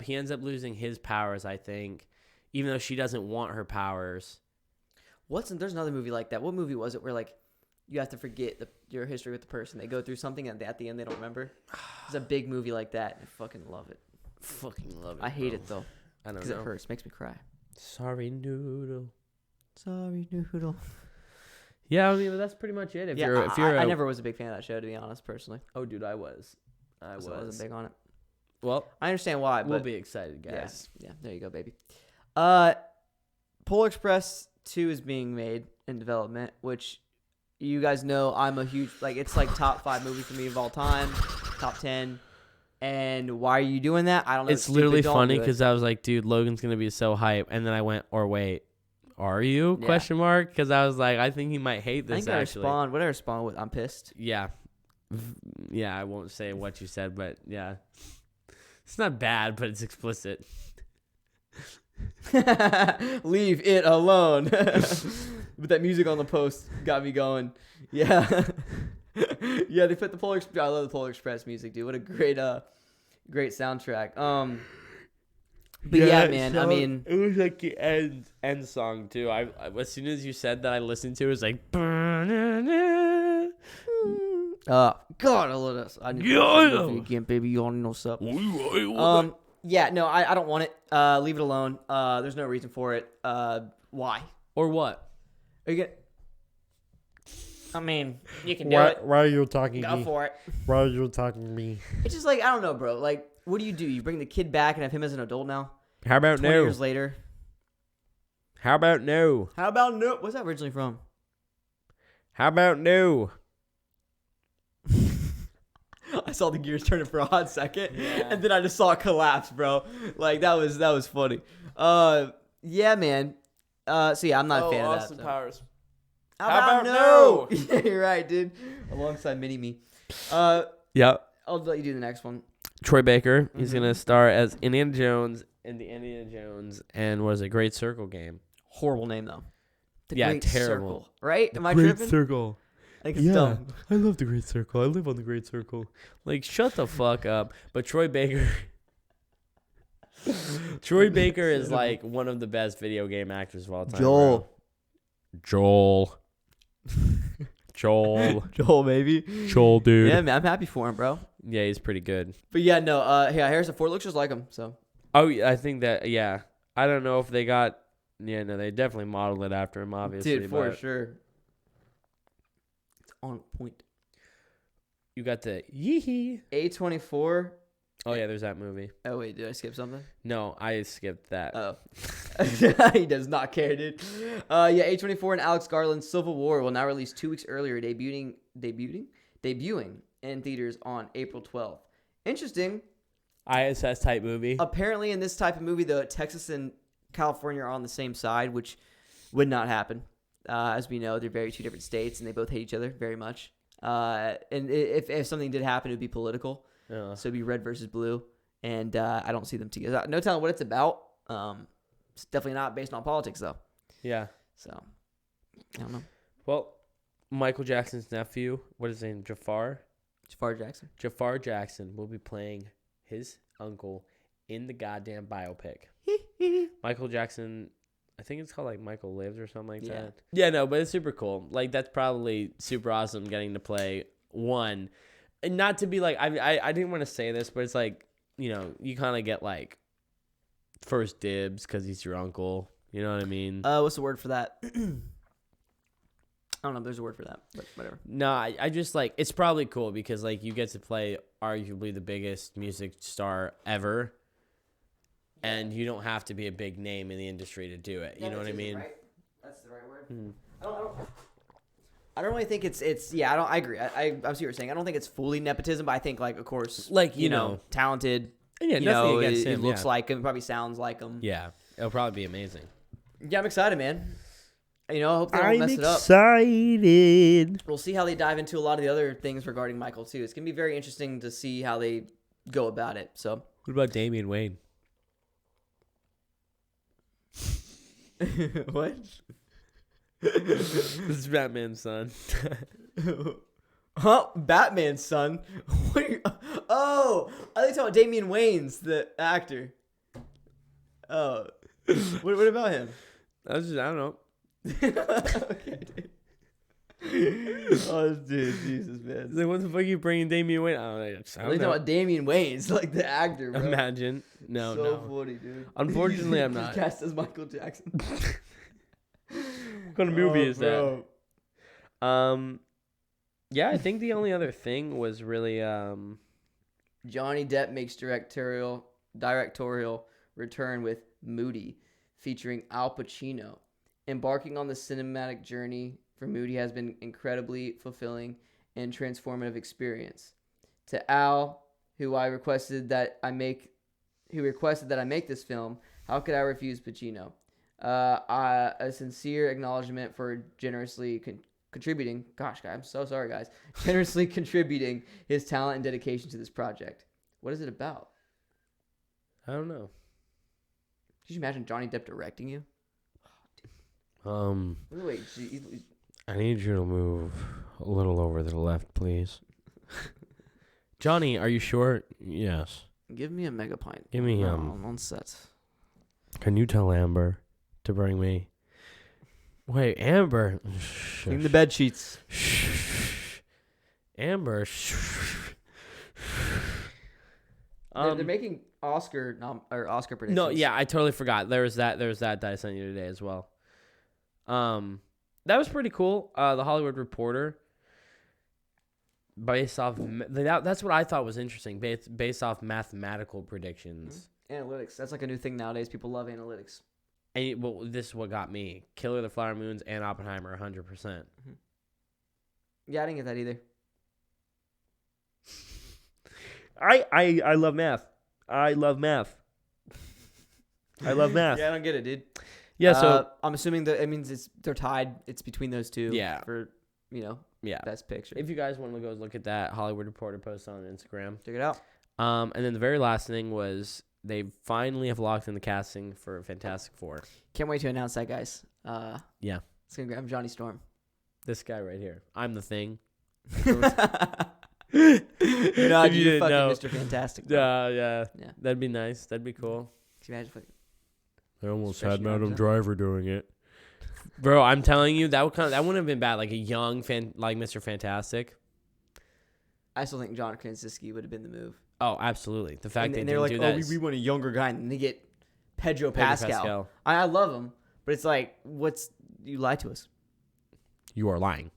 he ends up losing his powers, I think, even though she doesn't want her powers. There's another movie like that. What movie was it where like you have to forget your history with the person? They go through something and at the end they don't remember. It's a big movie like that. I fucking love it. I hate it though. I don't know. Because it hurts. Makes me cry. Sorry, Noodle. Sorry, Noodle. Yeah, I mean, that's pretty much it. I never was a big fan of that show, to be honest, personally. Oh, dude, I was. I wasn't big on it. Well, I understand why, but we'll be excited, guys. Yeah, there you go, baby. Polar Express 2 is being made in development, which you guys know I'm a huge, it's like top 5 movie for me of all time, top 10. And why are you doing that? I don't know. It's literally funny because I was like, dude, Logan's going to be so hype. And then I went, or wait, are you? Yeah. Question mark. Because I was like, I think he might hate this, actually. What I respond with, I'm pissed. Yeah. Yeah, I won't say what you said, but yeah. It's not bad, but it's explicit. Leave it alone. But that music on the post got me going. Yeah. Yeah, they put the Polar Express. I love the Polar Express music, dude. What a great soundtrack. But yeah, man. I mean, it was like the end song too. I as soon as you said that, I listened to it. It was like, God, I love this. I need to watch the movie again, baby. You all know what's up. Yeah, no, I don't want it. Leave it alone. There's no reason for it. Why? Or what? Are you get? I mean, you can do it. Why are you talking to me? Go for it. Why are you talking to me? It's just like, I don't know, bro. Like, what do? You bring the kid back and have him as an adult now? How about 20 years later? How about no? What's that originally from? How about no? I saw the gears turning for a hot second, and then I just saw it collapse, bro. Like, that was funny. Yeah, man. So yeah, I'm not a fan of that. Austin Powers. How about no? Yeah, you're right, dude. Alongside Mini-Me. Yeah. I'll let you do the next one. Troy Baker. He's gonna star as Indiana Jones in the Indiana Jones and Great Circle game. Horrible name though. The yeah, Great terrible. Circle, right? Am I Great tripping? Circle. I think it's dumb. I love the Great Circle. I live on the Great Circle. Like, shut the fuck up. But Troy Baker. Troy Baker is like one of the best video game actors of all time. Joel. Bro. Joel. Joel, baby. Joel, dude. Yeah, man, I'm happy for him, bro. Yeah, he's pretty good. But yeah, no, yeah, Harrison Ford looks just like him. So Oh, yeah, I think that, yeah. I don't know if they got, yeah, no, they definitely modeled it after him, obviously. dude, for but sure. It's on point. You got the yee. A24. Oh, yeah, there's that movie. Oh wait, did I skip something? No, I skipped that. Oh, he does not care, dude. Yeah, A24 and Alex Garland's Civil War will now release 2 weeks earlier, debuting in theaters on April 12th. Interesting. I.S.S. type movie. Apparently, in this type of movie, the Texas and California are on the same side, which would not happen. As we know, they're two different states, and they both hate each other very much. And if something did happen, it would be political. So it'd be red versus blue, and I don't see them together. No telling what it's about. It's definitely not based on politics, though. Yeah. So I don't know. Well, Michael Jackson's nephew, what is his name? Jafar Jackson will be playing his uncle in the goddamn biopic. Michael Jackson, I think it's called like Michael Lives or something like that. Yeah, no, but it's super cool. Like that's probably super awesome getting to play one. And not to be like, I didn't want to say this, but it's like, you know, you kind of get like first dibs because he's your uncle. You know what I mean? What's the word for that? I don't know if there's a word for that, but whatever. No, I just like, it's probably cool because like you get to play arguably the biggest music star ever. And you don't have to be a big name in the industry to do it. You know what I mean? Right? That's the right word. I don't really think it's yeah, I agree. I see what you're saying. I don't think it's fully nepotism, but I think like of course like you know talented. Yeah, you know, against it him, looks like him, probably sounds like him. Yeah, it'll probably be amazing. Yeah, I'm excited, man. You know, I hope they don't mess it up. Excited. We'll see how they dive into a lot of the other things regarding Michael too. It's gonna be very interesting to see how they go about it. So What about Damian Wayne? what? This is Batman's son. Huh? Batman's son? Oh, I think it's about Damian Wayans, the actor. Oh, what about him? I don't know. Okay, dude. Oh, dude, Jesus, man. Like, what the fuck are you bringing Damian Wayne? I don't I think it's about Damian Wayans, like the actor, bro. Imagine. No, so no. funny, dude. Unfortunately, I'm He's not. cast as Michael Jackson. What kind of movie is bro. that? Yeah, I think the only other thing was really Johnny Depp makes directorial return with Moody, featuring Al Pacino. Embarking on the cinematic journey for Moody has been incredibly fulfilling and transformative experience. To Al, who requested that I make this film, how could I refuse Pacino? A sincere acknowledgement for generously contributing. Gosh, guys, I'm so sorry, guys. Generously contributing his talent and dedication to this project. What is it about? I don't know. Could you imagine Johnny Depp directing you? Wait, I need you to move a little over to the left, please. Johnny, are you sure? Yes. give me a mega pint. Give me on set. Can you tell Amber to bring me? Wait, Amber. Clean the bed sheets. Amber. They're making Oscar predictions. No, yeah, I totally forgot. There was that I sent you today as well. That was pretty cool. The Hollywood Reporter, based off that's what I thought was interesting. Based off mathematical predictions. Analytics. That's like a new thing nowadays. People love analytics. And well, this is what got me: Killer, The Flower Moons, and Oppenheimer, 100%. Mm-hmm. Yeah, I didn't get that either. I love math. I love math. I love math. Yeah, I don't get it, dude. Yeah, so I'm assuming that it means they're tied. It's between those two. Yeah. For best picture. If you guys want to go look at that Hollywood Reporter post on Instagram, Check it out. and then the very last thing was they finally have locked in the casting for Fantastic Four. Can't wait to announce that, guys. Yeah, it's gonna grab Johnny Storm. this guy right here. I'm the Thing. You're If you fucking didn't know. Mr. Fantastic. Bro. Yeah, Yeah. that'd be nice. That'd be cool. Can you imagine fucking I almost Stretching had your Madam arms out. Driver doing it. Bro, I'm telling you, that wouldn't have been bad. Like a young like Mr. Fantastic. I still think John Krasinski would have been the move. Oh, absolutely. The fact And they they're didn't like, do oh, that. we want a younger guy, and they get Pedro Pedro Pascal. I love him, but it's like, you lied to us. You are lying.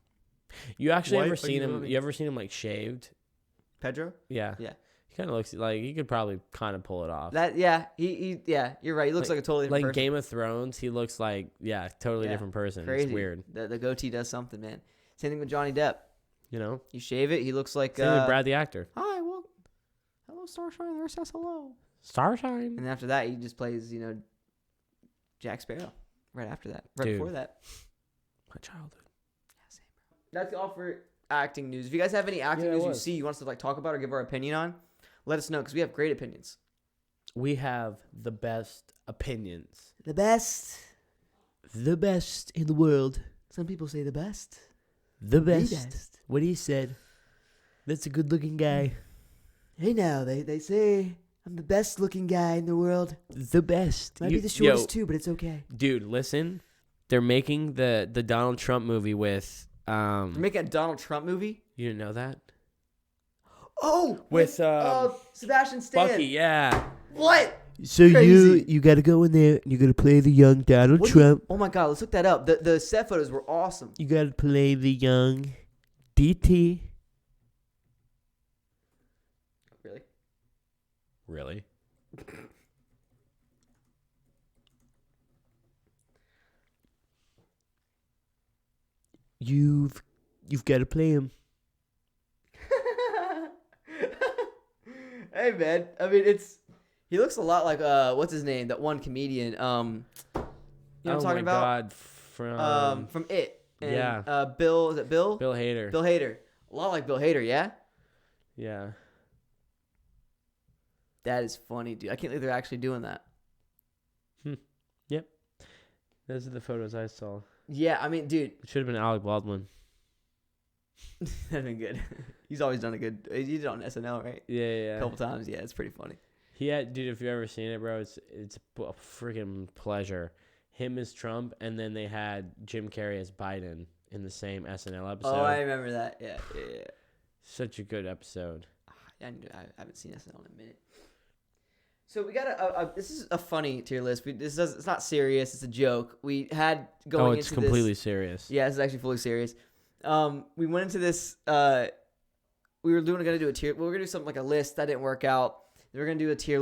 You actually Why ever are seen you him? lying? You ever seen him like shaved? Pedro? Yeah. Yeah. He kind of looks like he could probably kind of pull it off. You're right. He looks like a totally different Like person. Game of Thrones, he looks like totally Yeah, different person. Crazy. It's weird. The goatee does something, man. Same thing with Johnny Depp. You know. You shave it, he looks like. Same with Brad the actor. Hi, well, hello, Starshine. There says hello. Starshine. And after that, he just plays, Jack Sparrow. Right after that, right Dude. before that. My childhood. That's all for acting news. If you guys have any acting Yeah, it news you was. see you want us to talk about or give our opinion on, let us know because we have great opinions. We have the best opinions. The best. The best in the world. Some people say the best. The best. What he said. That's a good-looking guy. Hey now, they say I'm the best looking guy in the world. The best. Might be the shortest too, but it's okay. Dude, listen. They're making the Donald Trump movie with They're making a Donald Trump movie. You didn't know that? Oh, With, Sebastian Stan. Bucky, yeah. What? So Crazy. you got to go in there. You got to play the young Donald What do you- Trump. oh my God, let's look that up. The set photos were awesome. You got to play the young DT. Really? Really? You've got to play him. Hey man, I mean he looks a lot like what's his name? That one comedian. You know what I'm talking about? God, From It. And, Yeah. Bill, is it Bill? Bill Hader. Bill Hader. A lot like Bill Hader, yeah? Yeah. That is funny, dude. I can't believe they're actually doing that. Yep. Those are the photos I saw. Yeah, I mean, dude, It should have been Alec Baldwin. that'd been good. He's always done a good. He did it on SNL, right? Yeah, A yeah. couple times. Yeah, it's pretty funny. He had, dude, if you've ever seen it, bro, it's a freaking pleasure. Him as Trump, and then they had Jim Carrey as Biden in the same SNL episode. Oh, I remember that. Yeah. Such a good episode. I haven't seen SNL in a minute. So we got this is a funny tier list. It's not serious. It's a joke. We had going It's into completely this. serious. Yeah, it's actually fully serious. We went into this. We were gonna do a tier. We were gonna do something like a list that didn't work out. We were gonna do a tier